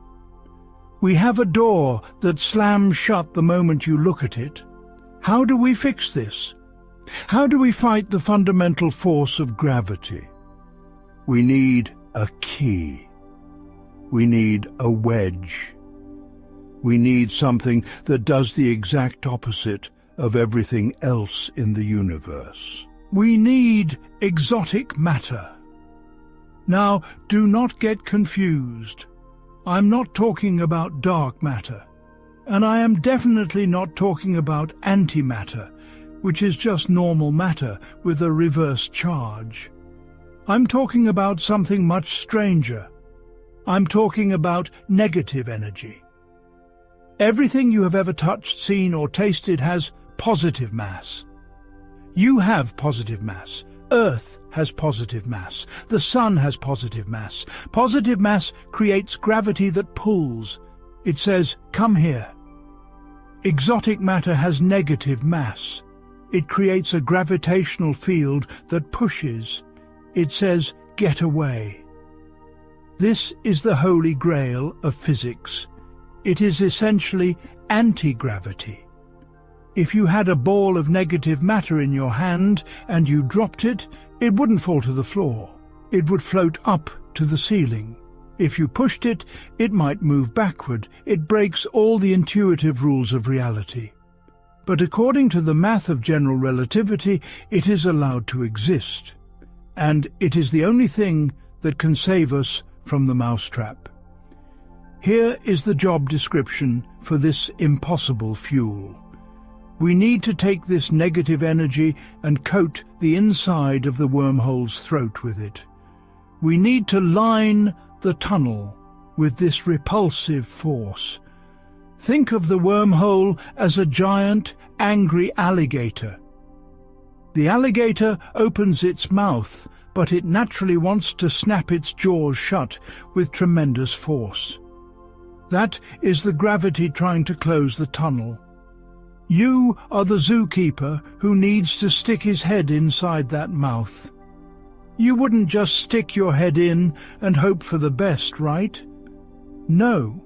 We have a door that slams shut the moment you look at it. How do we fix this? How do we fight the fundamental force of gravity? We need a key. We need a wedge. We need something that does the exact opposite of everything else in the universe. We need exotic matter. Now, do not get confused. I'm not talking about dark matter, and I am definitely not talking about antimatter, which is just normal matter with a reverse charge. I'm talking about something much stranger. I'm talking about negative energy. Everything you have ever touched, seen, or tasted has positive mass. You have positive mass. Earth has positive mass. The sun has positive mass. Positive mass creates gravity that pulls. It says, "Come here." Exotic matter has negative mass. It creates a gravitational field that pushes. It says, "Get away." This is the holy grail of physics. It is essentially anti-gravity. If you had a ball of negative matter in your hand and you dropped it, it wouldn't fall to the floor. It would float up to the ceiling. If you pushed it, it might move backward. It breaks all the intuitive rules of reality. But according to the math of general relativity, it is allowed to exist. And it is the only thing that can save us from the mousetrap. Here is the job description for this impossible fuel. We need to take this negative energy and coat the inside of the wormhole's throat with it. We need to line the tunnel with this repulsive force. Think of the wormhole as a giant, angry alligator. The alligator opens its mouth, but it naturally wants to snap its jaws shut with tremendous force. That is the gravity trying to close the tunnel. You are the zookeeper who needs to stick his head inside that mouth. You wouldn't just stick your head in and hope for the best, right? No.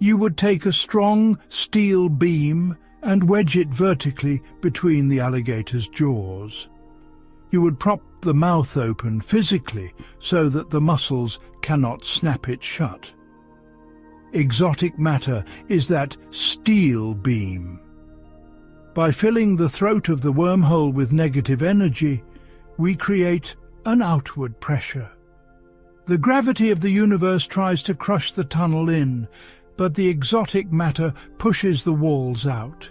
You would take a strong steel beam and wedge it vertically between the alligator's jaws. You would prop the mouth open physically so that the muscles cannot snap it shut. Exotic matter is that steel beam. By filling the throat of the wormhole with negative energy, we create an outward pressure. The gravity of the universe tries to crush the tunnel in, but the exotic matter pushes the walls out.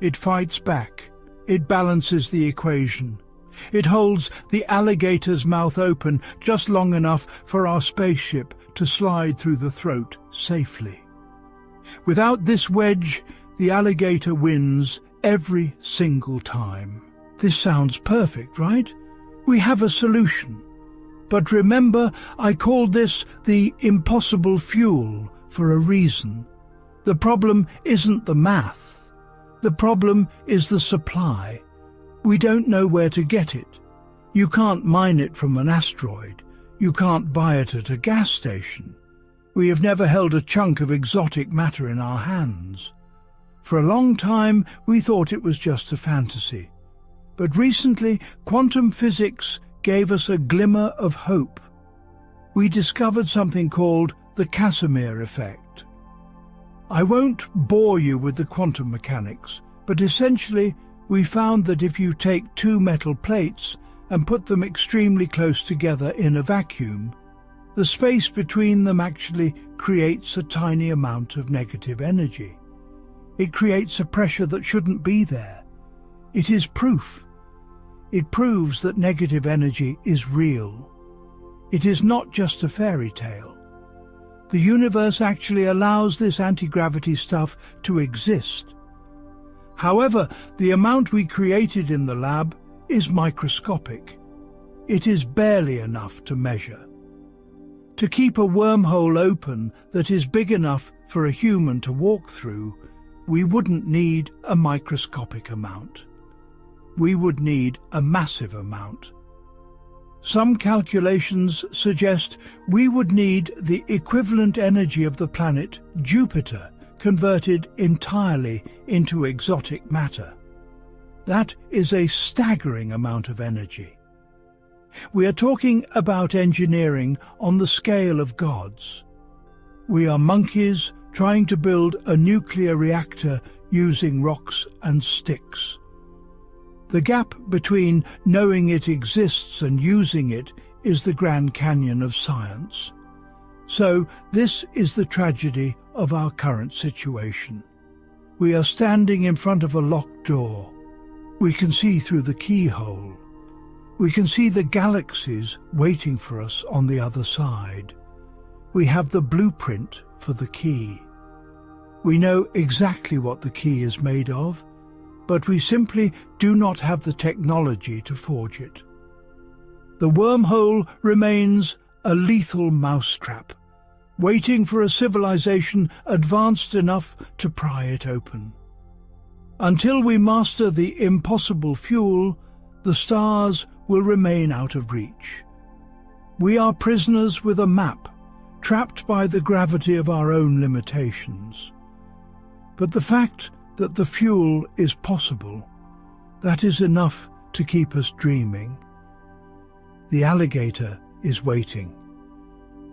It fights back. It balances the equation. It holds the alligator's mouth open just long enough for our spaceship to slide through the throat safely. Without this wedge, the alligator wins every single time. This sounds perfect, right? We have a solution. But remember, I called this the impossible fuel for a reason. The problem isn't the math. The problem is the supply. We don't know where to get it. You can't mine it from an asteroid. You can't buy it at a gas station. We have never held a chunk of exotic matter in our hands. For a long time, we thought it was just a fantasy. But recently, quantum physics gave us a glimmer of hope. We discovered something called the Casimir effect. I won't bore you with the quantum mechanics, but essentially we found that if you take two metal plates and put them extremely close together in a vacuum, the space between them actually creates a tiny amount of negative energy. It creates a pressure that shouldn't be there. It is proof. It proves that negative energy is real. It is not just a fairy tale. The universe actually allows this anti-gravity stuff to exist. However, the amount we created in the lab is microscopic. It is barely enough to measure. To keep a wormhole open that is big enough for a human to walk through, we wouldn't need a microscopic amount. We would need a massive amount. Some calculations suggest we would need the equivalent energy of the planet Jupiter converted entirely into exotic matter. That is a staggering amount of energy. We are talking about engineering on the scale of gods. We are monkeys trying to build a nuclear reactor using rocks and sticks. The gap between knowing it exists and using it is the Grand Canyon of science. So this is the tragedy of our current situation. We are standing in front of a locked door. We can see through the keyhole. We can see the galaxies waiting for us on the other side. We have the blueprint for the key. We know exactly what the key is made of, but we simply do not have the technology to forge it. The wormhole remains a lethal mousetrap, waiting for a civilization advanced enough to pry it open. Until we master the impossible fuel, the stars will remain out of reach. We are prisoners with a map, trapped by the gravity of our own limitations. But the fact that the fuel is possible, that is enough to keep us dreaming. The alligator is waiting.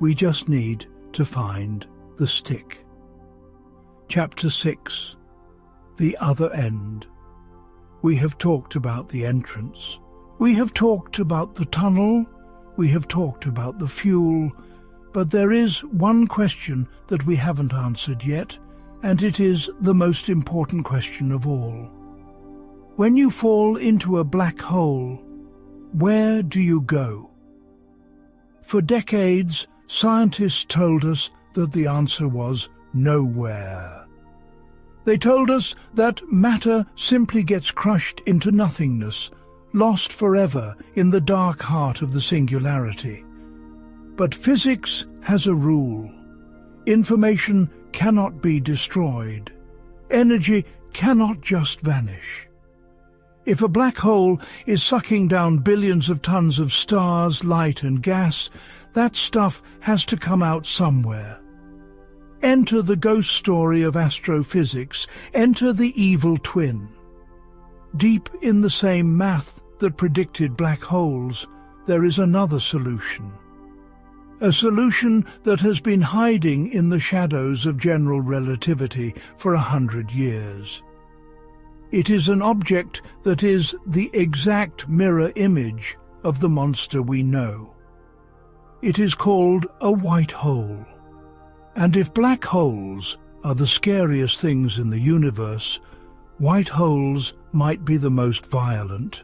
We just need to find the stick. Chapter 6. The Other End. We have talked about the entrance. We have talked about the tunnel. We have talked about the fuel. But there is one question that we haven't answered yet, and it is the most important question of all. When you fall into a black hole, where do you go? For decades, scientists told us that the answer was nowhere. They told us that matter simply gets crushed into nothingness, lost forever in the dark heart of the singularity. But physics has a rule. Information cannot be destroyed. Energy cannot just vanish. If a black hole is sucking down billions of tons of stars, light and gas, that stuff has to come out somewhere. Enter the ghost story of astrophysics. Enter the evil twin. Deep in the same math that predicted black holes, there is another solution. A solution that has been hiding in the shadows of general relativity for 100 years. It is an object that is the exact mirror image of the monster we know. It is called a white hole. And if black holes are the scariest things in the universe, white holes might be the most violent.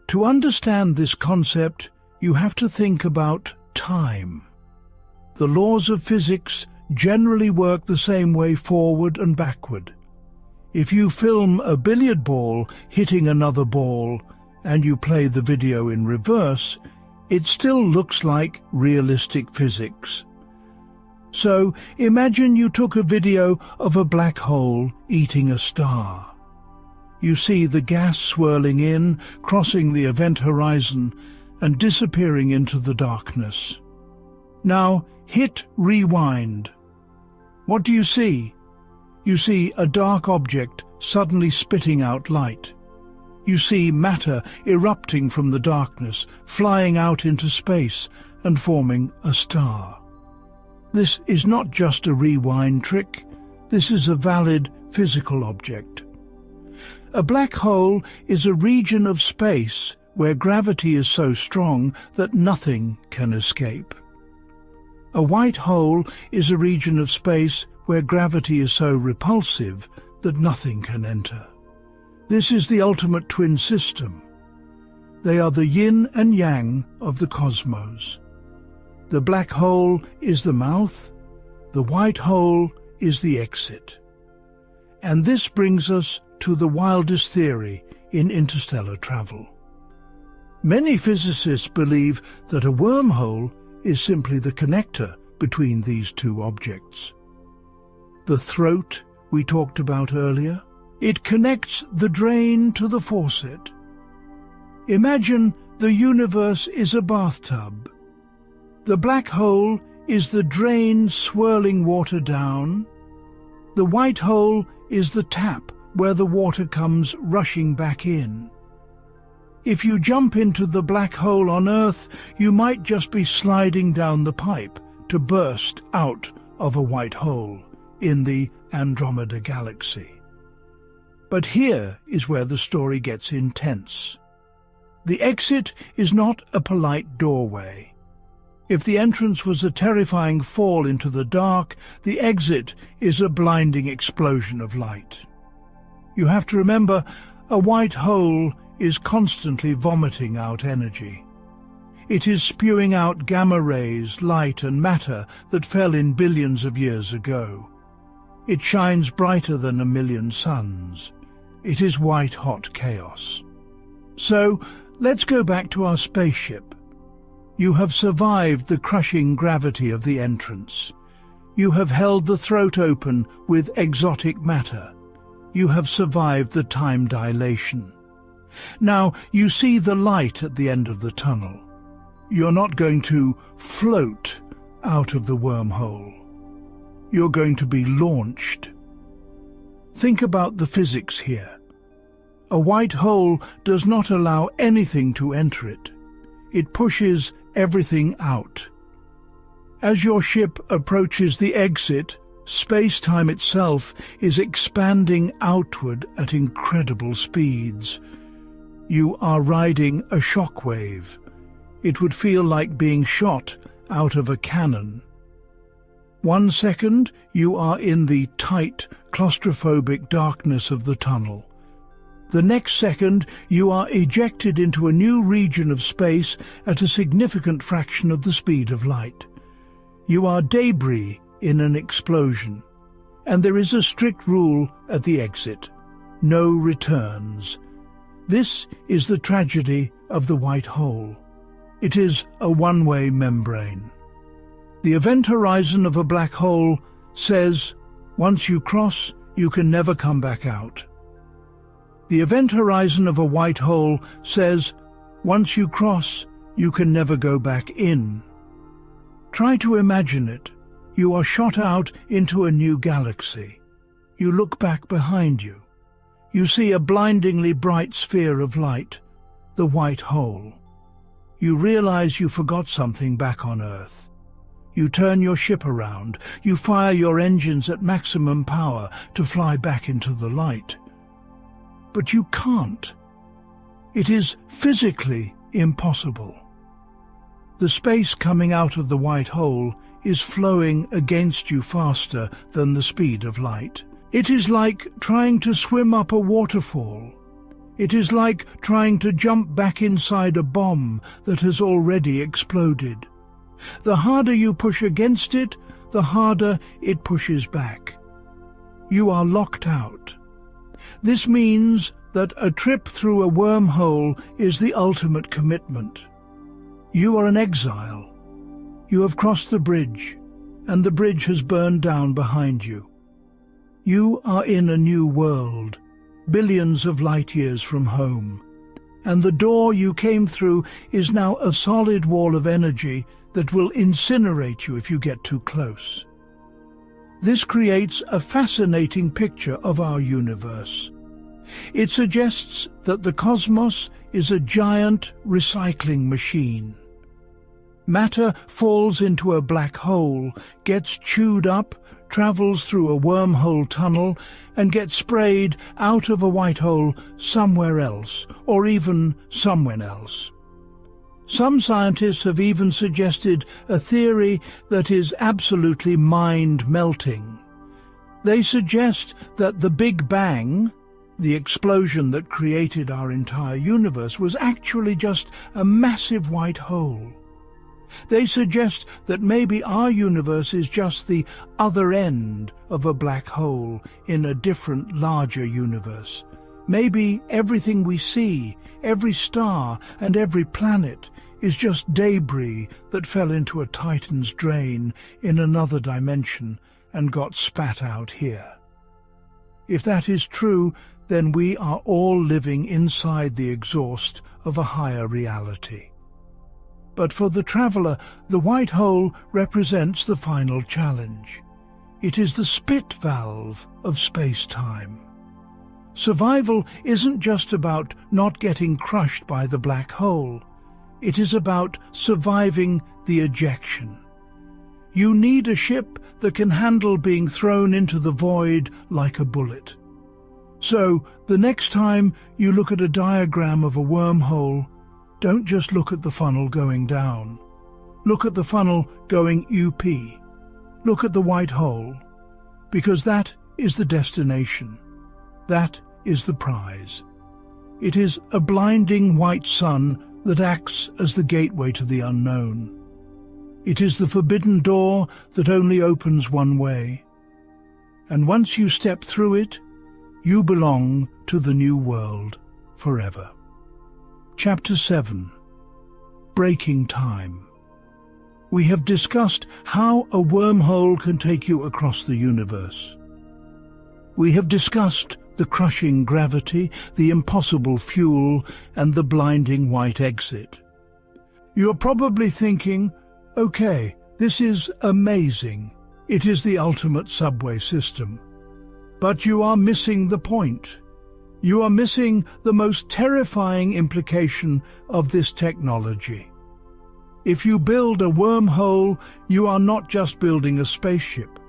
To understand this concept, you have to think about time. The laws of physics generally work the same way forward and backward. If you film a billiard ball hitting another ball and you play the video in reverse, it still looks like realistic physics. So imagine you took a video of a black hole eating a star. You see the gas swirling in, crossing the event horizon, and disappearing into the darkness. Now hit rewind. What do you see? You see a dark object suddenly spitting out light. You see matter erupting from the darkness, flying out into space and forming a star. This is not just a rewind trick. This is a valid physical object. A black hole is a region of space where gravity is so strong that nothing can escape. A white hole is a region of space where gravity is so repulsive that nothing can enter. This is the ultimate twin system. They are the yin and yang of the cosmos. The black hole is the mouth, the white hole is the exit. And this brings us to the wildest theory in interstellar travel. Many physicists believe that a wormhole is simply the connector between these two objects. The throat we talked about earlier, it connects the drain to the faucet. Imagine the universe is a bathtub. The black hole is the drain swirling water down. The white hole is the tap where the water comes rushing back in. If you jump into the black hole on Earth, you might just be sliding down the pipe to burst out of a white hole in the Andromeda galaxy. But here is where the story gets intense. The exit is not a polite doorway. If the entrance was a terrifying fall into the dark, the exit is a blinding explosion of light. You have to remember, a white hole is constantly vomiting out energy. It is spewing out gamma rays, light and matter that fell in billions of years ago. It shines brighter than a million suns. It is white-hot chaos. So, let's go back to our spaceship. You have survived the crushing gravity of the entrance. You have held the throat open with exotic matter. You have survived the time dilation. Now you see the light at the end of the tunnel. You're not going to float out of the wormhole. You're going to be launched. Think about the physics here. A white hole does not allow anything to enter it. It pushes everything out. As your ship approaches the exit, space-time itself is expanding outward at incredible speeds. You are riding a shockwave. It would feel like being shot out of a cannon. 1 second, you are in the tight, claustrophobic darkness of the tunnel. The next second, you are ejected into a new region of space at a significant fraction of the speed of light. You are debris in an explosion. And there is a strict rule at the exit: no returns. This is the tragedy of the white hole. It is a one-way membrane. The event horizon of a black hole says, once you cross, you can never come back out. The event horizon of a white hole says, once you cross, you can never go back in. Try to imagine it. You are shot out into a new galaxy. You look back behind you. You see a blindingly bright sphere of light, the white hole. You realize you forgot something back on Earth. You turn your ship around. You fire your engines at maximum power to fly back into the light. But you can't. It is physically impossible. The space coming out of the white hole is flowing against you faster than the speed of light. It is like trying to swim up a waterfall. It is like trying to jump back inside a bomb that has already exploded. The harder you push against it, the harder it pushes back. You are locked out. This means that a trip through a wormhole is the ultimate commitment. You are an exile. You have crossed the bridge, and the bridge has burned down behind you. You are in a new world, billions of light years from home, and the door you came through is now a solid wall of energy that will incinerate you if you get too close. This creates a fascinating picture of our universe. It suggests that the cosmos is a giant recycling machine. Matter falls into a black hole, gets chewed up, travels through a wormhole tunnel, and gets sprayed out of a white hole somewhere else, or even someone else. Some scientists have even suggested a theory that is absolutely mind-melting. They suggest that the Big Bang, the explosion that created our entire universe, was actually just a massive white hole. They suggest that maybe our universe is just the other end of a black hole in a different, larger universe. Maybe everything we see, every star and every planet, is just debris that fell into a Titan's drain in another dimension and got spat out here. If that is true, then we are all living inside the exhaust of a higher reality. But for the traveler, the white hole represents the final challenge. It is the spit valve of space-time. Survival isn't just about not getting crushed by the black hole. It is about surviving the ejection. You need a ship that can handle being thrown into the void like a bullet. So, the next time you look at a diagram of a wormhole, don't just look at the funnel going down. Look at the funnel going UP. Look at the white hole, because that is the destination. That is the prize. It is a blinding white sun that acts as the gateway to the unknown. It is the forbidden door that only opens one way. And once you step through it, you belong to the new world forever. Chapter 7. Breaking Time. We have discussed how a wormhole can take you across the universe. We have discussed the crushing gravity, the impossible fuel, and the blinding white exit. You're probably thinking, okay, this is amazing. It is the ultimate subway system. But you are missing the point. You are missing the most terrifying implication of this technology. If you build a wormhole, you are not just building a spaceship.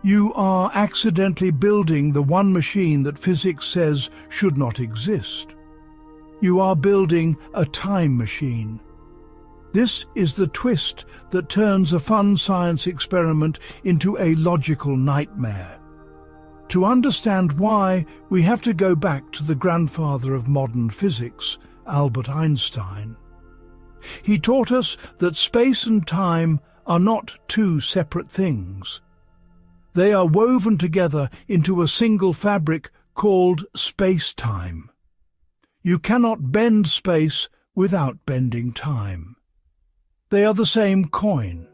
You are accidentally building the one machine that physics says should not exist. You are building a time machine. This is the twist that turns a fun science experiment into a logical nightmare. To understand why, we have to go back to the grandfather of modern physics, Albert Einstein. He taught us that space and time are not two separate things. They are woven together into a single fabric called spacetime. You cannot bend space without bending time. They are the same coin.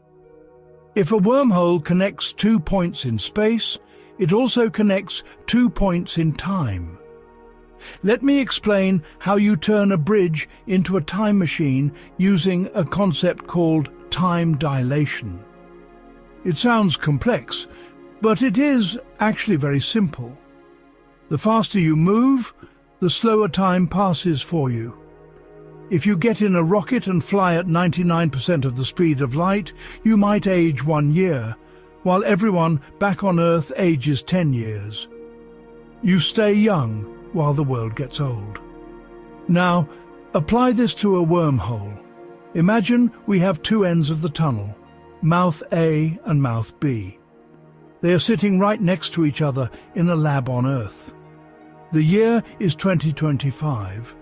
If a wormhole connects 2 points in space, it also connects 2 points in time. Let me explain how you turn a bridge into a time machine using a concept called time dilation. It sounds complex, but it is actually very simple. The faster you move, the slower time passes for you. If you get in a rocket and fly at 99% of the speed of light, you might age 1 year, while everyone back on Earth ages 10 years. You stay young while the world gets old. Now, apply this to a wormhole. Imagine we have 2 ends of the tunnel, mouth A and mouth B. They are sitting right next to each other in a lab on Earth. The year is 2025.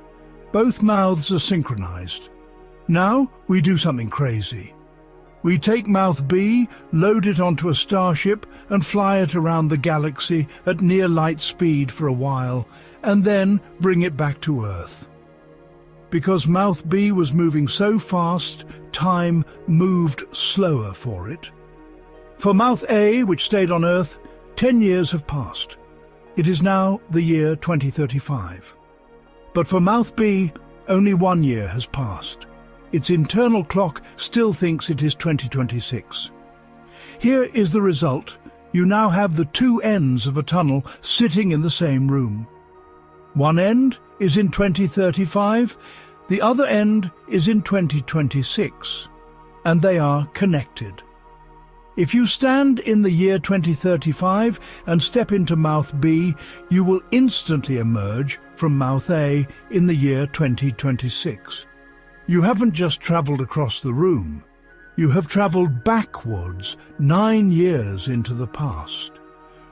Both mouths are synchronized. Now we do something crazy. We take mouth B, load it onto a starship and fly it around the galaxy at near light speed for a while, and then bring it back to Earth. Because mouth B was moving so fast, time moved slower for it. For mouth A, which stayed on Earth, 10 years have passed. It is now the year 2035. But for mouth B, only 1 year has passed. Its internal clock still thinks it is 2026. Here is the result. You now have the 2 ends of a tunnel sitting in the same room. One end is in 2035, the other end is in 2026, and they are connected. If you stand in the year 2035 and step into mouth B, you will instantly emerge from mouth A in the year 2026. You haven't just travelled across the room. You have travelled backwards 9 years into the past.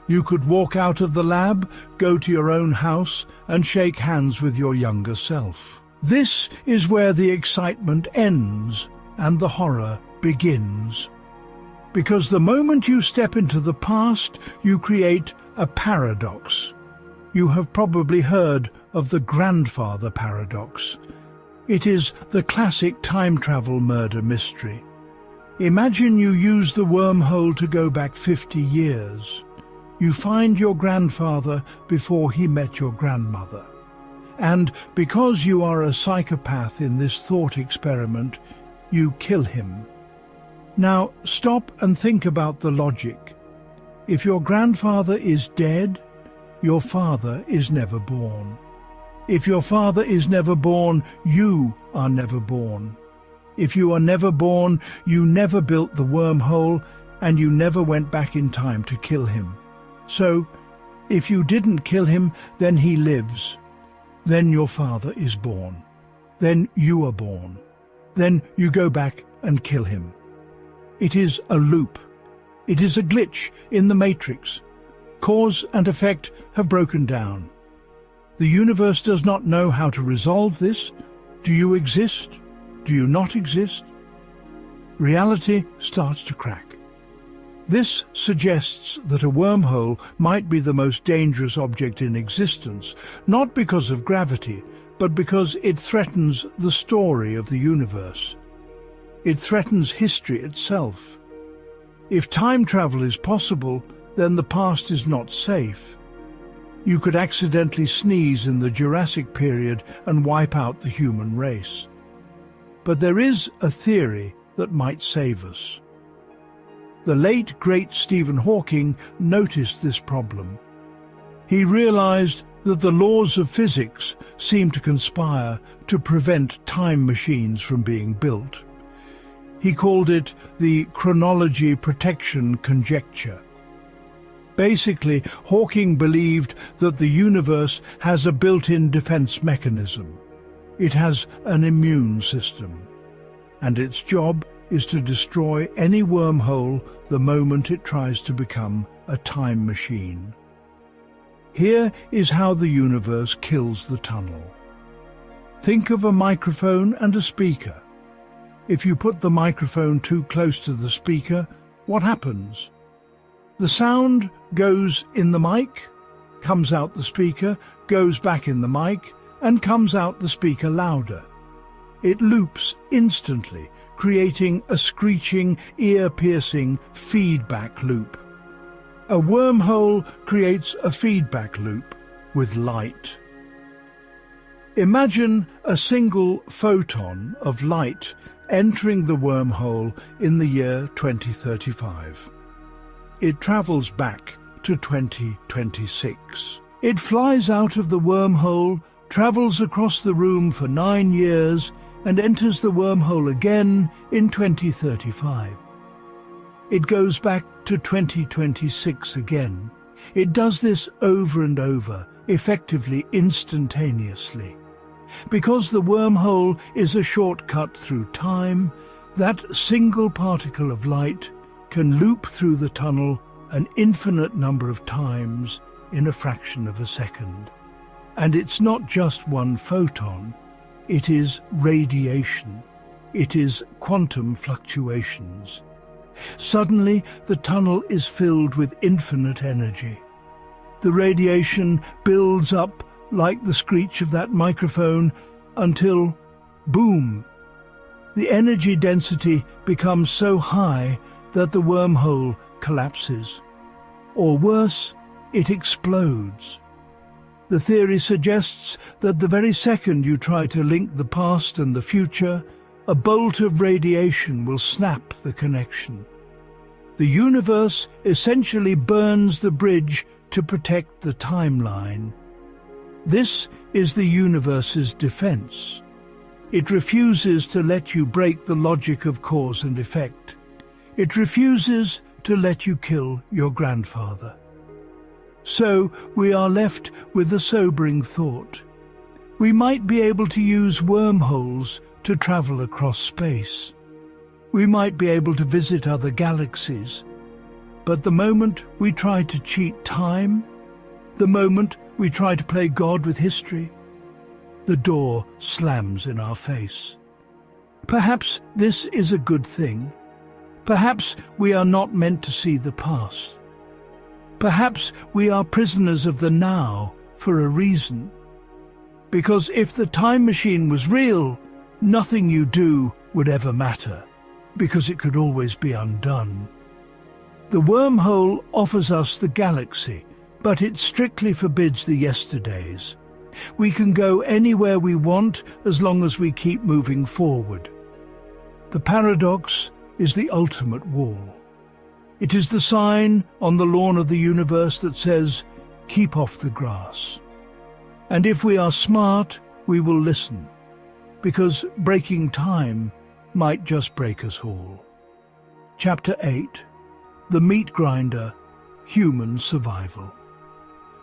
You could walk out of the lab, go to your own house, and shake hands with your younger self. This is where the excitement ends and the horror begins. Because the moment you step into the past, you create a paradox. You have probably heard of the grandfather paradox. It is the classic time travel murder mystery. Imagine you use the wormhole to go back 50 years. You find your grandfather before he met your grandmother. And because you are a psychopath in this thought experiment, you kill him. Now, stop and think about the logic. If your grandfather is dead, your father is never born. If your father is never born, you are never born. If you are never born, you never built the wormhole, and you never went back in time to kill him. So, if you didn't kill him, then he lives. Then your father is born. Then you are born. Then you go back and kill him. It is a loop. It is a glitch in the matrix. Cause and effect have broken down. The universe does not know how to resolve this. Do you exist? Do you not exist? Reality starts to crack. This suggests that a wormhole might be the most dangerous object in existence, not because of gravity, but because it threatens the story of the universe. It threatens history itself. If time travel is possible, then the past is not safe. You could accidentally sneeze in the Jurassic period and wipe out the human race. But there is a theory that might save us. The late, great Stephen Hawking noticed this problem. He realized that the laws of physics seem to conspire to prevent time machines from being built. He called it the chronology protection conjecture. Basically, Hawking believed that the universe has a built-in defense mechanism. It has an immune system, and its job is to destroy any wormhole the moment it tries to become a time machine. Here is how the universe kills the tunnel. Think of a microphone and a speaker. If you put the microphone too close to the speaker, what happens? The sound goes in the mic, comes out the speaker, goes back in the mic, and comes out the speaker louder. It loops instantly, creating a screeching, ear-piercing feedback loop. A wormhole creates a feedback loop with light. Imagine a single photon of light entering the wormhole in the year 2035. It travels back to 2026. It flies out of the wormhole, travels across the room for 9 years, and enters the wormhole again in 2035. It goes back to 2026 again. It does this over and over, effectively instantaneously. Because the wormhole is a shortcut through time, that single particle of light can loop through the tunnel an infinite number of times in a fraction of a second. And it's not just one photon, it is radiation, it is quantum fluctuations. Suddenly, the tunnel is filled with infinite energy. The radiation builds up like the screech of that microphone until, boom, the energy density becomes so high that the wormhole collapses. Or worse, it explodes. The theory suggests that the very second you try to link the past and the future, a bolt of radiation will snap the connection. The universe essentially burns the bridge to protect the timeline. This is the universe's defense. It refuses to let you break the logic of cause and effect. It refuses to let you kill your grandfather. So we are left with a sobering thought. We might be able to use wormholes to travel across space. We might be able to visit other galaxies. But the moment we try to cheat time, the moment we try to play God with history, the door slams in our face. Perhaps this is a good thing. Perhaps we are not meant to see the past. Perhaps we are prisoners of the now for a reason. Because if the time machine was real, nothing you do would ever matter, because it could always be undone. The wormhole offers us the galaxy, but it strictly forbids the yesterdays. We can go anywhere we want as long as we keep moving forward. The paradox is the ultimate wall. It is the sign on the lawn of the universe that says, keep off the grass. And if we are smart, we will listen, because breaking time might just break us all. Chapter 8. The Meat Grinder, Human Survival.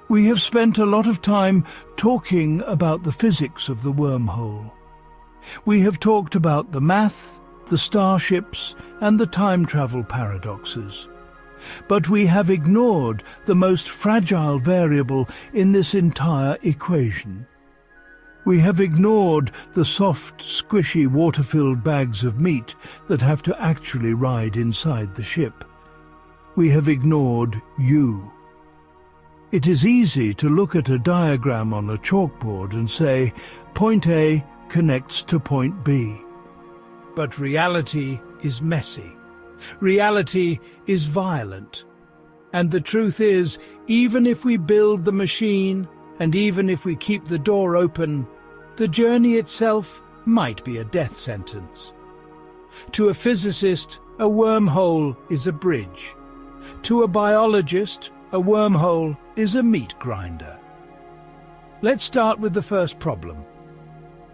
We have spent a lot of time talking about the physics of the wormhole. We have talked about the math, the starships, and the time travel paradoxes. But we have ignored the most fragile variable in this entire equation. We have ignored the soft, squishy, water-filled bags of meat that have to actually ride inside the ship. We have ignored you. It is easy to look at a diagram on a chalkboard and say, point A connects to point B. But reality is messy. Reality is violent. And the truth is, even if we build the machine, and even if we keep the door open, the journey itself might be a death sentence. To a physicist, a wormhole is a bridge. To a biologist, a wormhole is a meat grinder. Let's start with the first problem: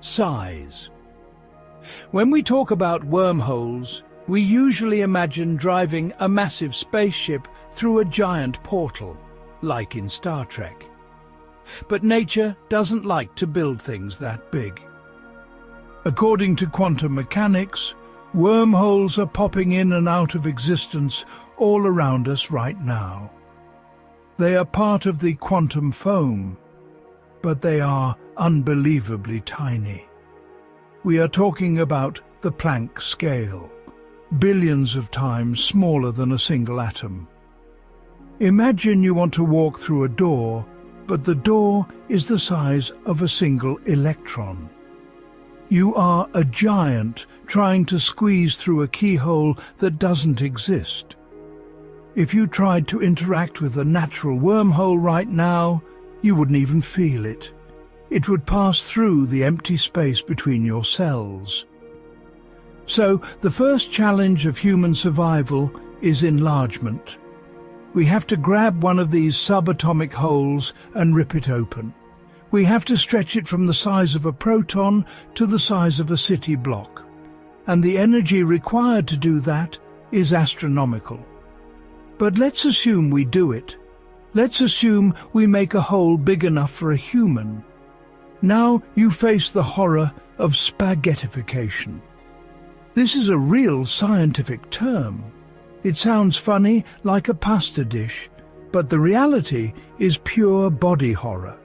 size. When we talk about wormholes, we usually imagine driving a massive spaceship through a giant portal, like in Star Trek. But nature doesn't like to build things that big. According to quantum mechanics, wormholes are popping in and out of existence all around us right now. They are part of the quantum foam, but they are unbelievably tiny. We are talking about the Planck scale, billions of times smaller than a single atom. Imagine you want to walk through a door, but the door is the size of a single electron. You are a giant trying to squeeze through a keyhole that doesn't exist. If you tried to interact with a natural wormhole right now, you wouldn't even feel it. It would pass through the empty space between your cells. So, the first challenge of human survival is enlargement. We have to grab one of these subatomic holes and rip it open. We have to stretch it from the size of a proton to the size of a city block. And the energy required to do that is astronomical. But let's assume we do it. Let's assume we make a hole big enough for a human. Now you face the horror of spaghettification. This is a real scientific term. It sounds funny, like a pasta dish, but the reality is pure body horror.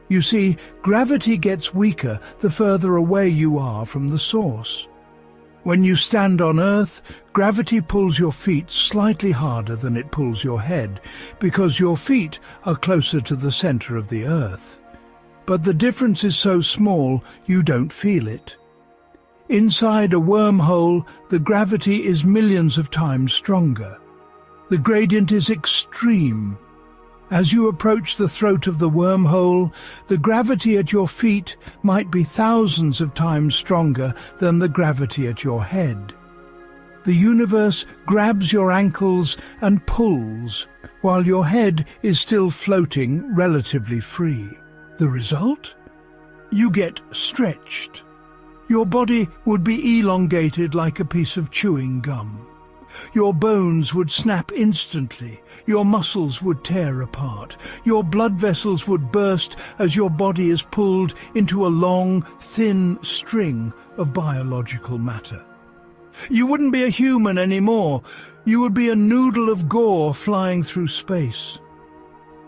You see, gravity gets weaker the further away you are from the source. When you stand on Earth, gravity pulls your feet slightly harder than it pulls your head, because your feet are closer to the center of the Earth. But the difference is so small you don't feel it. Inside a wormhole, the gravity is millions of times stronger. The gradient is extreme. As you approach the throat of the wormhole, the gravity at your feet might be thousands of times stronger than the gravity at your head. The universe grabs your ankles and pulls, while your head is still floating relatively free. The result? You get stretched. Your body would be elongated like a piece of chewing gum. Your bones would snap instantly, your muscles would tear apart, your blood vessels would burst as your body is pulled into a long, thin string of biological matter. You wouldn't be a human anymore. You would be a noodle of gore flying through space.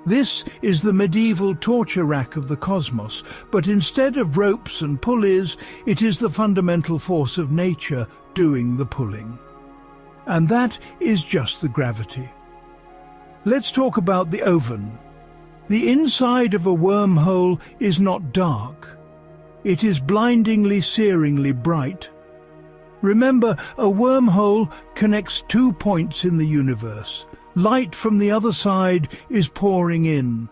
This is the medieval torture rack of the cosmos, but instead of ropes and pulleys, it is the fundamental force of nature doing the pulling. And that is just the gravity. Let's talk about the oven. The inside of a wormhole is not dark. It is blindingly, searingly bright. Remember, a wormhole connects 2 points in the universe. Light from the other side is pouring in.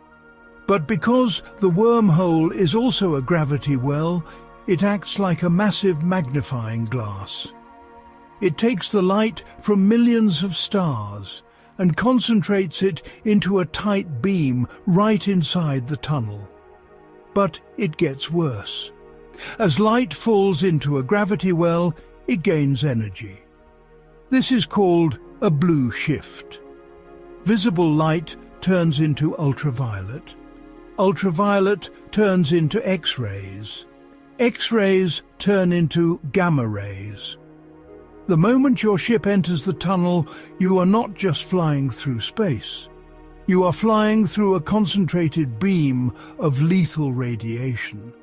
But because the wormhole is also a gravity well, it acts like a massive magnifying glass. It takes the light from millions of stars and concentrates it into a tight beam right inside the tunnel. But it gets worse. As light falls into a gravity well, it gains energy. This is called a blue shift. Visible light turns into ultraviolet. Ultraviolet turns into X-rays. X-rays turn into gamma rays. The moment your ship enters the tunnel, you are not just flying through space. You are flying through a concentrated beam of lethal radiation.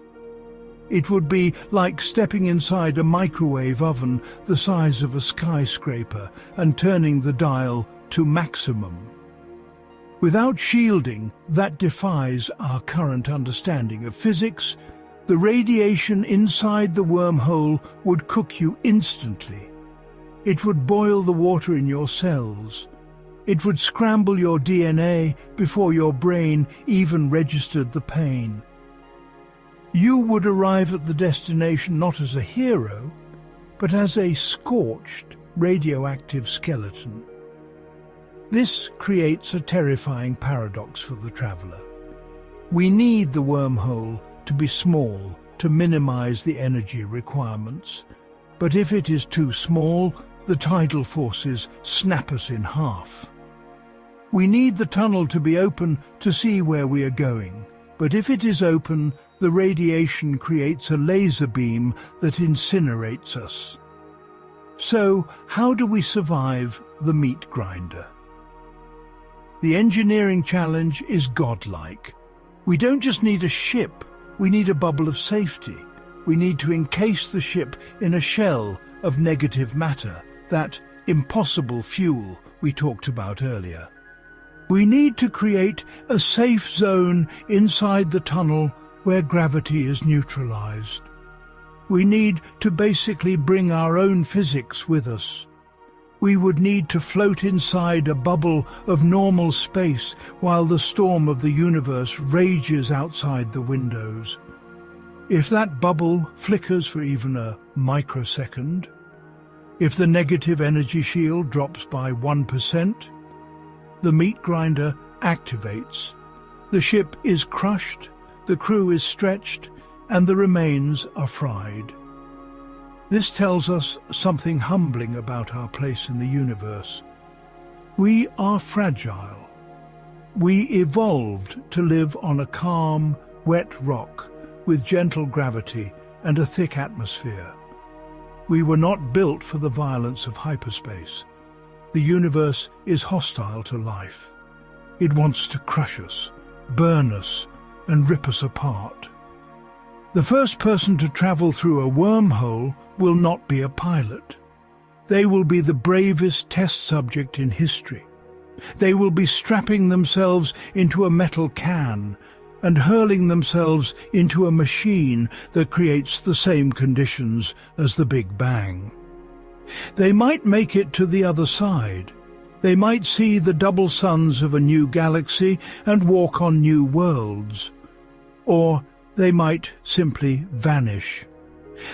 It would be like stepping inside a microwave oven the size of a skyscraper and turning the dial to maximum. Without shielding that defies our current understanding of physics, the radiation inside the wormhole would cook you instantly. It would boil the water in your cells. It would scramble your DNA before your brain even registered the pain. You would arrive at the destination not as a hero, but as a scorched, radioactive skeleton. This creates a terrifying paradox for the traveler. We need the wormhole to be small to minimize the energy requirements, but if it is too small, the tidal forces snap us in half. We need the tunnel to be open to see where we are going, but if it is open, the radiation creates a laser beam that incinerates us. So, how do we survive the meat grinder? The engineering challenge is godlike. We don't just need a ship, we need a bubble of safety. We need to encase the ship in a shell of negative matter, that impossible fuel we talked about earlier. We need to create a safe zone inside the tunnel where gravity is neutralized. We need to basically bring our own physics with us. We would need to float inside a bubble of normal space while the storm of the universe rages outside the windows. If that bubble flickers for even a microsecond, if the negative energy shield drops by 1%, the meat grinder activates. The ship is crushed, the crew is stretched, and the remains are fried. This tells us something humbling about our place in the universe. We are fragile. We evolved to live on a calm, wet rock with gentle gravity and a thick atmosphere. We were not built for the violence of hyperspace. The universe is hostile to life. It wants to crush us, burn us, and rip us apart. The first person to travel through a wormhole will not be a pilot. They will be the bravest test subject in history. They will be strapping themselves into a metal can and hurling themselves into a machine that creates the same conditions as the Big Bang. They might make it to the other side. They might see the double suns of a new galaxy and walk on new worlds. Or they might simply vanish.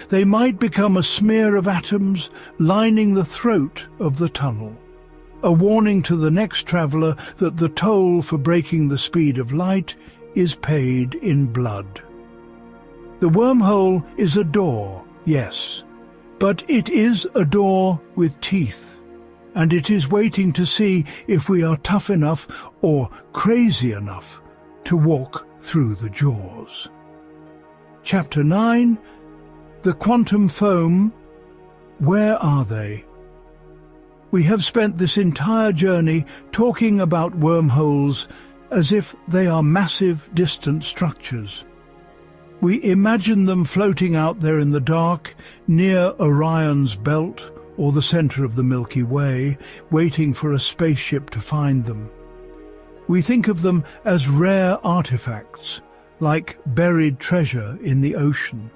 They might become a smear of atoms lining the throat of the tunnel, a warning to the next traveller that the toll for breaking the speed of light is paid in blood. The wormhole is a door, yes, but it is a door with teeth, and it is waiting to see if we are tough enough or crazy enough to walk through the jaws. Chapter 9. The quantum foam. Where are they? We have spent this entire journey talking about wormholes as if they are massive, distant structures. We imagine them floating out there in the dark, near Orion's belt or the center of the Milky Way, waiting for a spaceship to find them. We think of them as rare artifacts, like buried treasure in the ocean.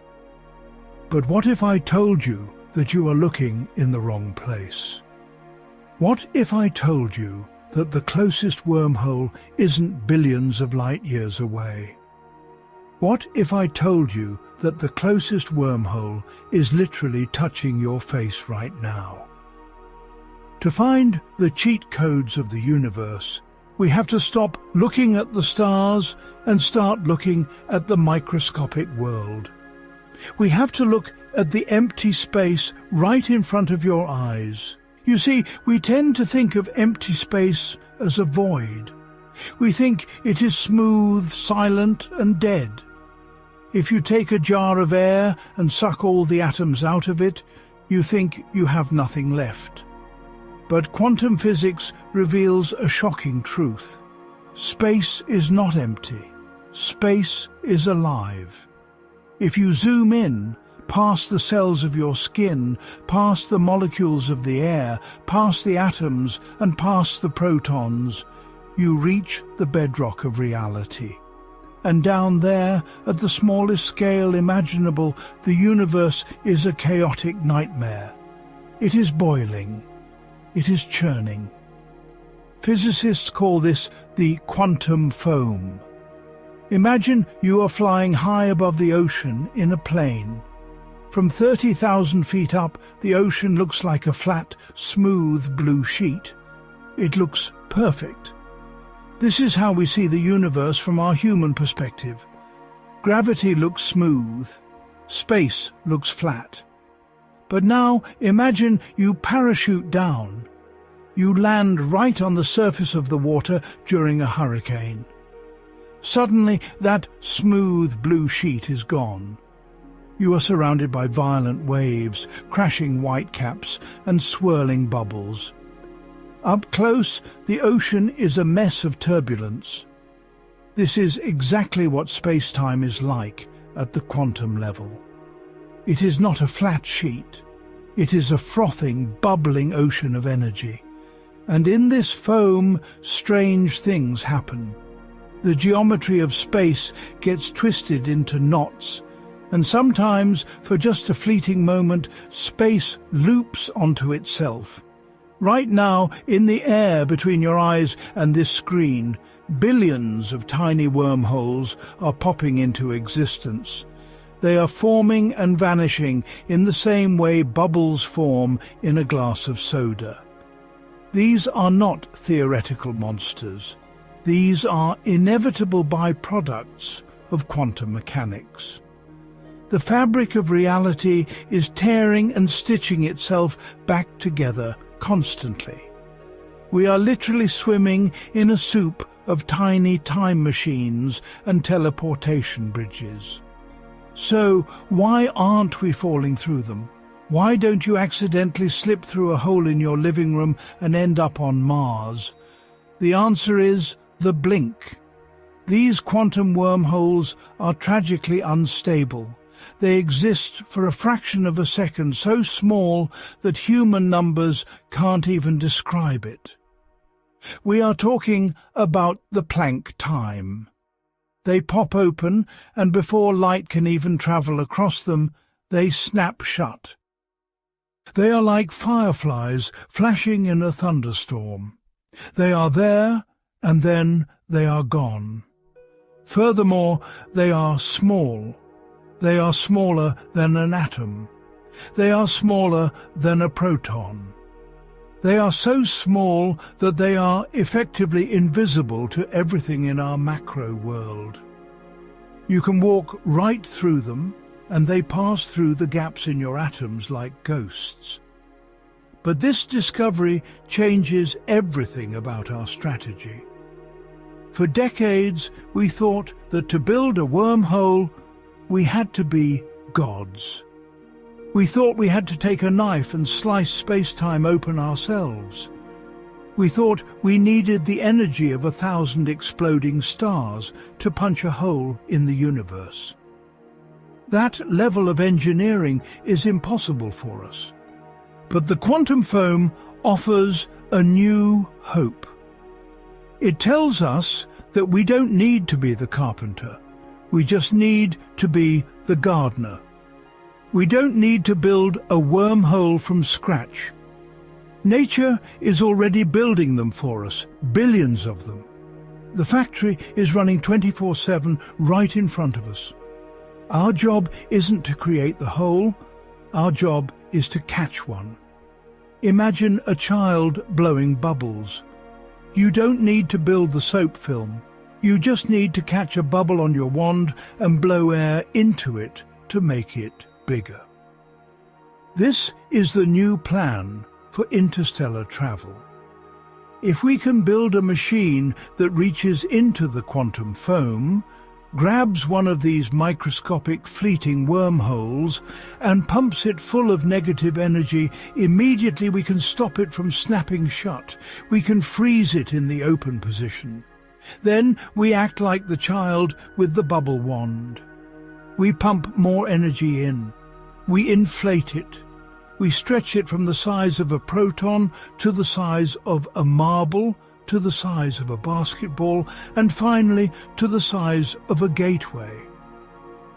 But what if I told you that you are looking in the wrong place? What if I told you that the closest wormhole isn't billions of light years away? What if I told you that the closest wormhole is literally touching your face right now? To find the cheat codes of the universe, we have to stop looking at the stars and start looking at the microscopic world. We have to look at the empty space right in front of your eyes. You see, we tend to think of empty space as a void. We think it is smooth, silent, and dead. If you take a jar of air and suck all the atoms out of it, you think you have nothing left. But quantum physics reveals a shocking truth. Space is not empty. Space is alive. If you zoom in, past the cells of your skin, past the molecules of the air, past the atoms, and past the protons, you reach the bedrock of reality. And down there, at the smallest scale imaginable, the universe is a chaotic nightmare. It is boiling. It is churning. Physicists call this the quantum foam. Imagine you are flying high above the ocean in a plane. From 30,000 feet up, the ocean looks like a flat, smooth blue sheet. It looks perfect. This is how we see the universe from our human perspective. Gravity looks smooth. Space looks flat. But now imagine you parachute down. You land right on the surface of the water during a hurricane. Suddenly, that smooth blue sheet is gone. You are surrounded by violent waves, crashing whitecaps, and swirling bubbles. Up close, the ocean is a mess of turbulence. This is exactly what space-time is like at the quantum level. It is not a flat sheet. It is a frothing, bubbling ocean of energy. And in this foam, strange things happen. The geometry of space gets twisted into knots, and sometimes, for just a fleeting moment, space loops onto itself. Right now, in the air between your eyes and this screen, billions of tiny wormholes are popping into existence. They are forming and vanishing in the same way bubbles form in a glass of soda. These are not theoretical monsters. These are inevitable byproducts of quantum mechanics. The fabric of reality is tearing and stitching itself back together constantly. We are literally swimming in a soup of tiny time machines and teleportation bridges. So why aren't we falling through them? Why don't you accidentally slip through a hole in your living room and end up on Mars? The answer is the blink. These quantum wormholes are tragically unstable. They exist for a fraction of a second, so small that human numbers can't even describe it. We are talking about the Planck time. They pop open, and before light can even travel across them, they snap shut. They are like fireflies flashing in a thunderstorm. They are there, and then they are gone. Furthermore, they are small. They are smaller than an atom. They are smaller than a proton. They are so small that they are effectively invisible to everything in our macro world. You can walk right through them, and they pass through the gaps in your atoms like ghosts. But this discovery changes everything about our strategy. For decades, we thought that to build a wormhole, we had to be gods. We thought we had to take a knife and slice space-time open ourselves. We thought we needed the energy of 1,000 exploding stars to punch a hole in the universe. That level of engineering is impossible for us. But the quantum foam offers a new hope. It tells us that we don't need to be the carpenter. We just need to be the gardener. We don't need to build a wormhole from scratch. Nature is already building them for us, billions of them. The factory is running 24/7 right in front of us. Our job isn't to create the hole, our job is to catch one. Imagine a child blowing bubbles. You don't need to build the soap film. You just need to catch a bubble on your wand and blow air into it to make it bigger. This is the new plan for interstellar travel. If we can build a machine that reaches into the quantum foam, grabs one of these microscopic fleeting wormholes and pumps it full of negative energy, immediately we can stop it from snapping shut. We can freeze it in the open position. Then we act like the child with the bubble wand. We pump more energy in. We inflate it. We stretch it from the size of a proton to the size of a marble, to the size of a basketball, and finally to the size of a gateway.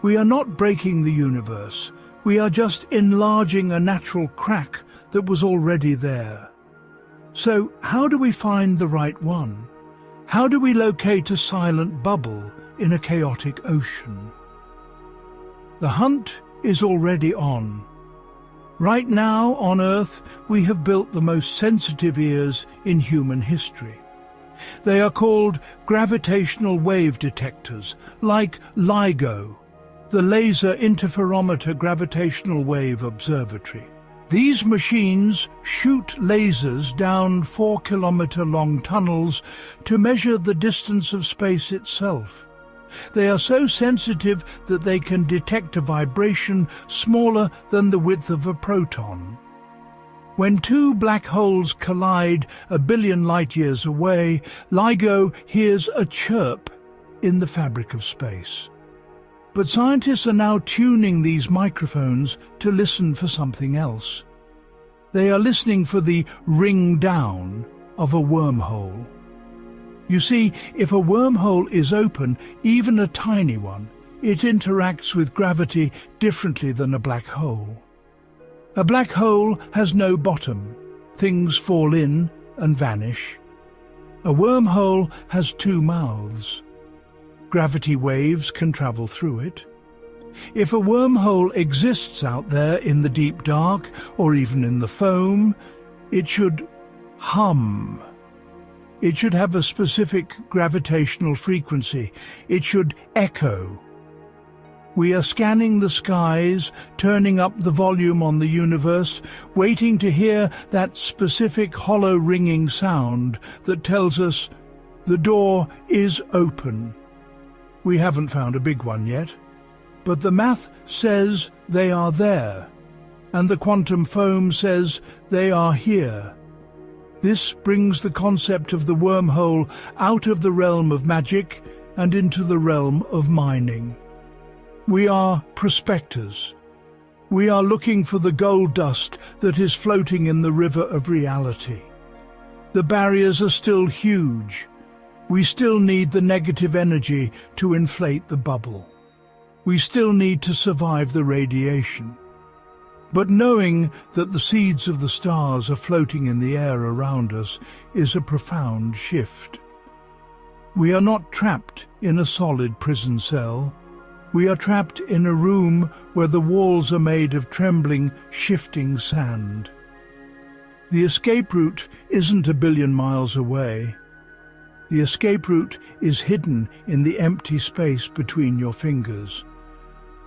We are not breaking the universe. We are just enlarging a natural crack that was already there. So how do we find the right one? How do we locate a silent bubble in a chaotic ocean? The hunt is already on. Right now, on Earth, we have built the most sensitive ears in human history. They are called gravitational wave detectors, like LIGO, the Laser Interferometer Gravitational Wave Observatory. These machines shoot lasers down 4-kilometer-long tunnels to measure the distance of space itself. They are so sensitive that they can detect a vibration smaller than the width of a proton. When two black holes collide 1 billion light-years away, LIGO hears a chirp in the fabric of space. But scientists are now tuning these microphones to listen for something else. They are listening for the ring down, of a wormhole. You see, if a wormhole is open, even a tiny one, it interacts with gravity differently than a black hole. A black hole has no bottom. Things fall in and vanish. A wormhole has two mouths. Gravity waves can travel through it. If a wormhole exists out there in the deep dark, or even in the foam, it should hum. It should have a specific gravitational frequency. It should echo. We are scanning the skies, turning up the volume on the universe, waiting to hear that specific hollow ringing sound that tells us the door is open. We haven't found a big one yet, but the math says they are there, and the quantum foam says they are here. This brings the concept of the wormhole out of the realm of magic and into the realm of mining. We are prospectors. We are looking for the gold dust that is floating in the river of reality. The barriers are still huge. We still need the negative energy to inflate the bubble. We still need to survive the radiation. But knowing that the seeds of the stars are floating in the air around us is a profound shift. We are not trapped in a solid prison cell. We are trapped in a room where the walls are made of trembling, shifting sand. The escape route isn't a billion miles away. The escape route is hidden in the empty space between your fingers.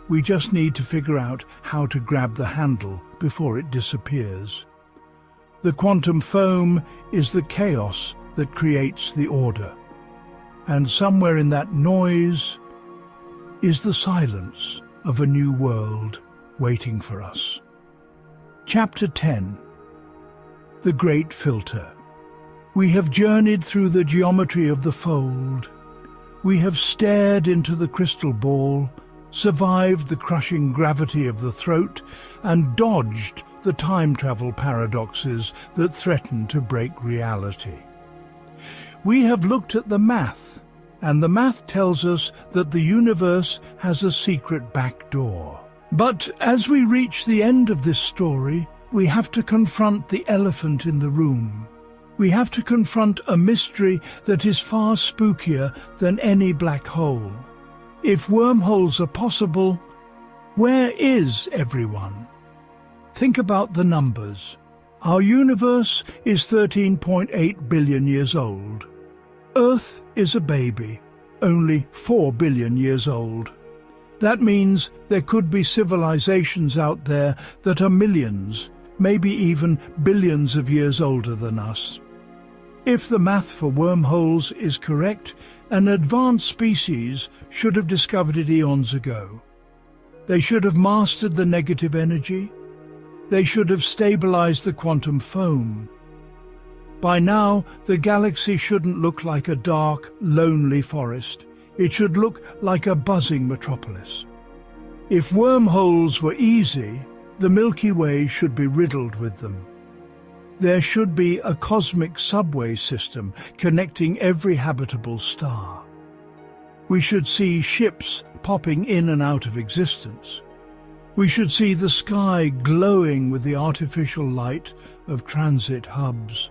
We just need to figure out how to grab the handle before it disappears. The quantum foam is the chaos that creates the order. And somewhere in that noise is the silence of a new world waiting for us. Chapter 10. The Great Filter. We have journeyed through the geometry of the fold. We have stared into the crystal ball, survived the crushing gravity of the throat, and dodged the time travel paradoxes that threaten to break reality. We have looked at the math, and the math tells us that the universe has a secret back door. But as we reach the end of this story, we have to confront the elephant in the room. We have to confront a mystery that is far spookier than any black hole. If wormholes are possible, where is everyone? Think about the numbers. Our universe is 13.8 billion years old. Earth is a baby, only 4 billion years old. That means there could be civilizations out there that are millions, maybe even billions of years older than us. If the math for wormholes is correct, an advanced species should have discovered it eons ago. They should have mastered the negative energy. They should have stabilized the quantum foam. By now, the galaxy shouldn't look like a dark, lonely forest. It should look like a buzzing metropolis. If wormholes were easy, the Milky Way should be riddled with them. There should be a cosmic subway system connecting every habitable star. We should see ships popping in and out of existence. We should see the sky glowing with the artificial light of transit hubs.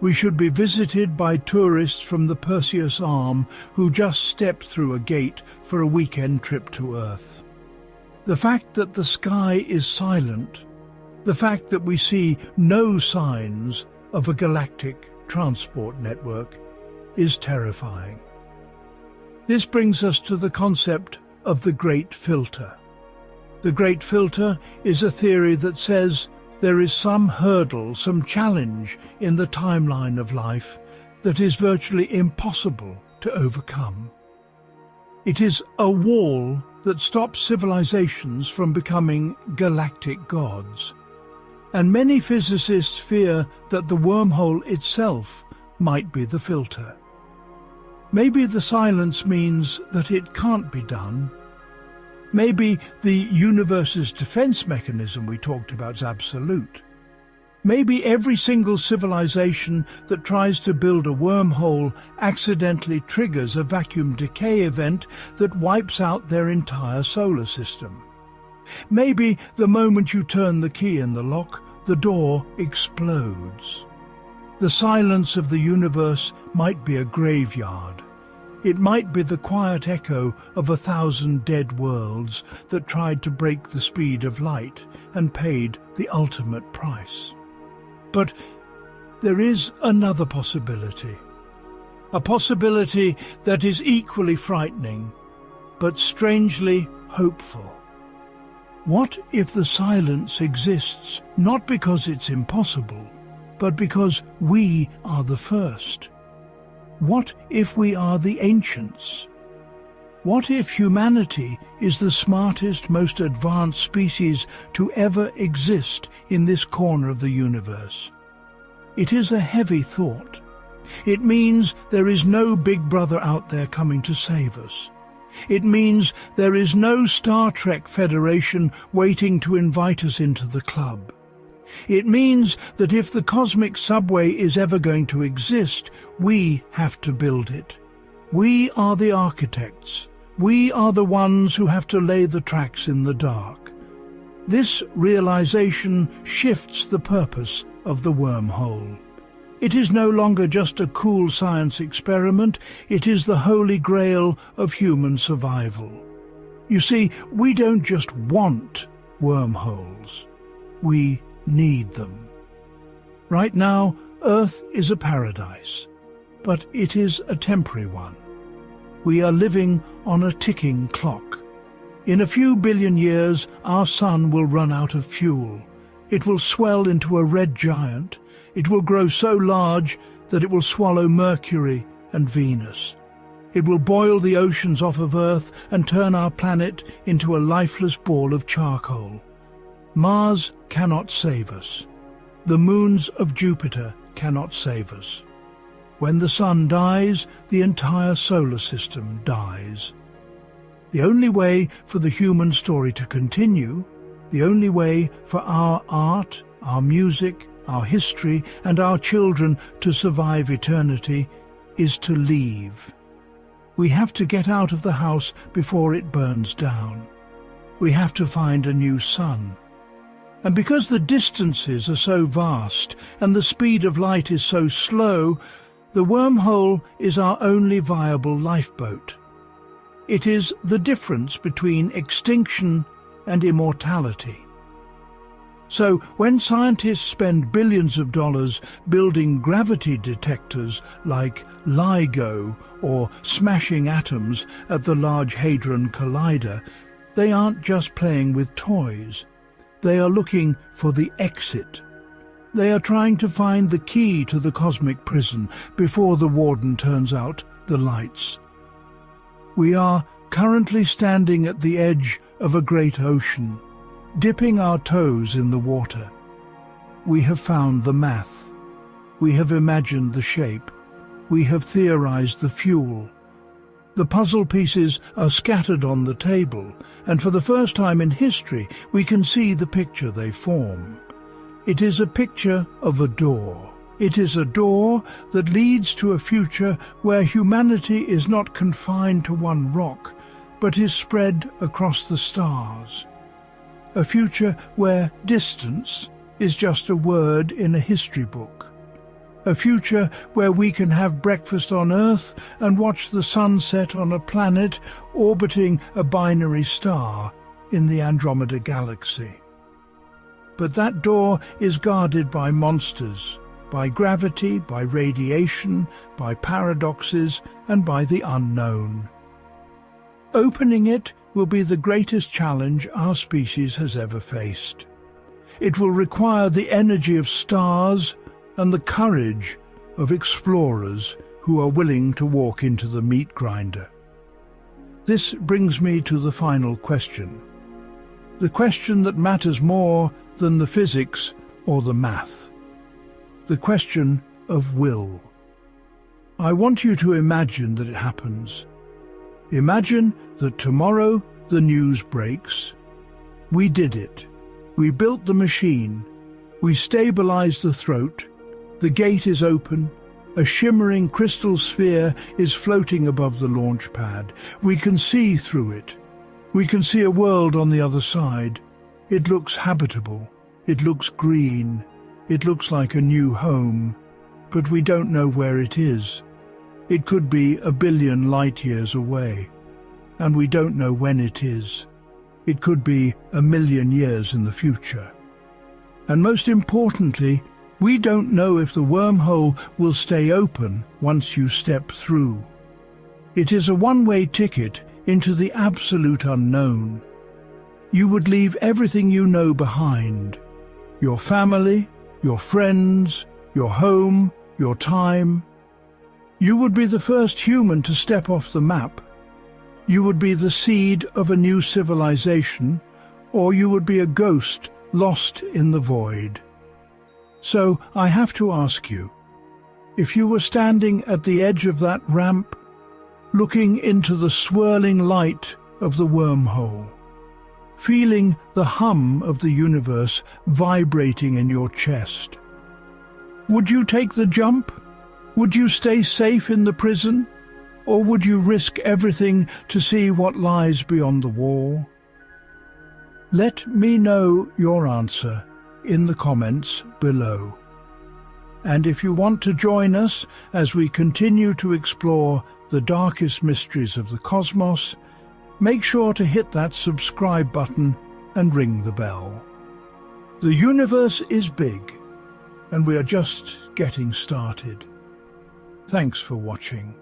We should be visited by tourists from the Perseus Arm who just stepped through a gate for a weekend trip to Earth. The fact that the sky is silent, the fact that we see no signs of a galactic transport network, is terrifying. This brings us to the concept of the Great Filter. The Great Filter is a theory that says there is some hurdle, some challenge in the timeline of life that is virtually impossible to overcome. It is a wall that stops civilizations from becoming galactic gods. And many physicists fear that the wormhole itself might be the filter. Maybe the silence means that it can't be done. Maybe the universe's defense mechanism we talked about is absolute. Maybe every single civilization that tries to build a wormhole accidentally triggers a vacuum decay event that wipes out their entire solar system. Maybe the moment you turn the key in the lock, the door explodes. The silence of the universe might be a graveyard. It might be the quiet echo of 1,000 dead worlds that tried to break the speed of light and paid the ultimate price. But there is another possibility. A possibility that is equally frightening, but strangely hopeful. What if the silence exists not because it's impossible, but because we are the first? What if we are the ancients? What if humanity is the smartest, most advanced species to ever exist in this corner of the universe? It is a heavy thought. It means there is no big brother out there coming to save us. It means there is no Star Trek Federation waiting to invite us into the club. It means that if the cosmic subway is ever going to exist, we have to build it. We are the architects. We are the ones who have to lay the tracks in the dark. This realization shifts the purpose of the wormhole. It is no longer just a cool science experiment, it is the holy grail of human survival. You see, we don't just want wormholes, we need them. Right now, Earth is a paradise, but it is a temporary one. We are living on a ticking clock. In a few billion years, our sun will run out of fuel. It will swell into a red giant. It will grow so large that it will swallow Mercury and Venus. It will boil the oceans off of Earth and turn our planet into a lifeless ball of charcoal. Mars cannot save us. The moons of Jupiter cannot save us. When the sun dies, the entire solar system dies. The only way for the human story to continue, the only way for our art, our music, our history, and our children to survive eternity, is to leave. We have to get out of the house before it burns down. We have to find a new sun. And because the distances are so vast and the speed of light is so slow, the wormhole is our only viable lifeboat. It is the difference between extinction and immortality. So when scientists spend billions of dollars building gravity detectors like LIGO or smashing atoms at the Large Hadron Collider, they aren't just playing with toys. They are looking for the exit. They are trying to find the key to the cosmic prison before the warden turns out the lights. We are currently standing at the edge of a great ocean, dipping our toes in the water. We have found the math. We have imagined the shape. We have theorized the fuel. The puzzle pieces are scattered on the table, and for the first time in history we can see the picture they form. It is a picture of a door. It is a door that leads to a future where humanity is not confined to one rock, but is spread across the stars. A future where distance is just a word in a history book. A future where we can have breakfast on Earth and watch the sunset on a planet orbiting a binary star in the Andromeda Galaxy. But that door is guarded by monsters, by gravity, by radiation, by paradoxes, and by the unknown. Opening it will be the greatest challenge our species has ever faced. It will require the energy of stars and the courage of explorers who are willing to walk into the meat grinder. This brings me to the final question. The question that matters more than the physics or the math. The question of will. I want you to imagine that it happens. Imagine that tomorrow the news breaks. We did it. We built the machine. We stabilize the throat. The gate is open. A shimmering crystal sphere is floating above the launch pad. We can see through it. We can see a world on the other side. It looks habitable. It looks green. It looks like a new home. But we don't know where it is. It could be 1 billion light years away. And we don't know when it is. It could be 1 million years in the future. And most importantly, we don't know if the wormhole will stay open once you step through. It is a one-way ticket into the absolute unknown. You would leave everything you know behind. Your family, your friends, your home, your time. You would be the first human to step off the map. You would be the seed of a new civilization, or you would be a ghost lost in the void. So I have to ask you, if you were standing at the edge of that ramp, looking into the swirling light of the wormhole, feeling the hum of the universe vibrating in your chest, would you take the jump? Would you stay safe in the prison? Or would you risk everything to see what lies beyond the wall? Let me know your answer in the comments below. And if you want to join us as we continue to explore the darkest mysteries of the cosmos, make sure to hit that subscribe button and ring the bell. The universe is big, and we are just getting started. Thanks for watching.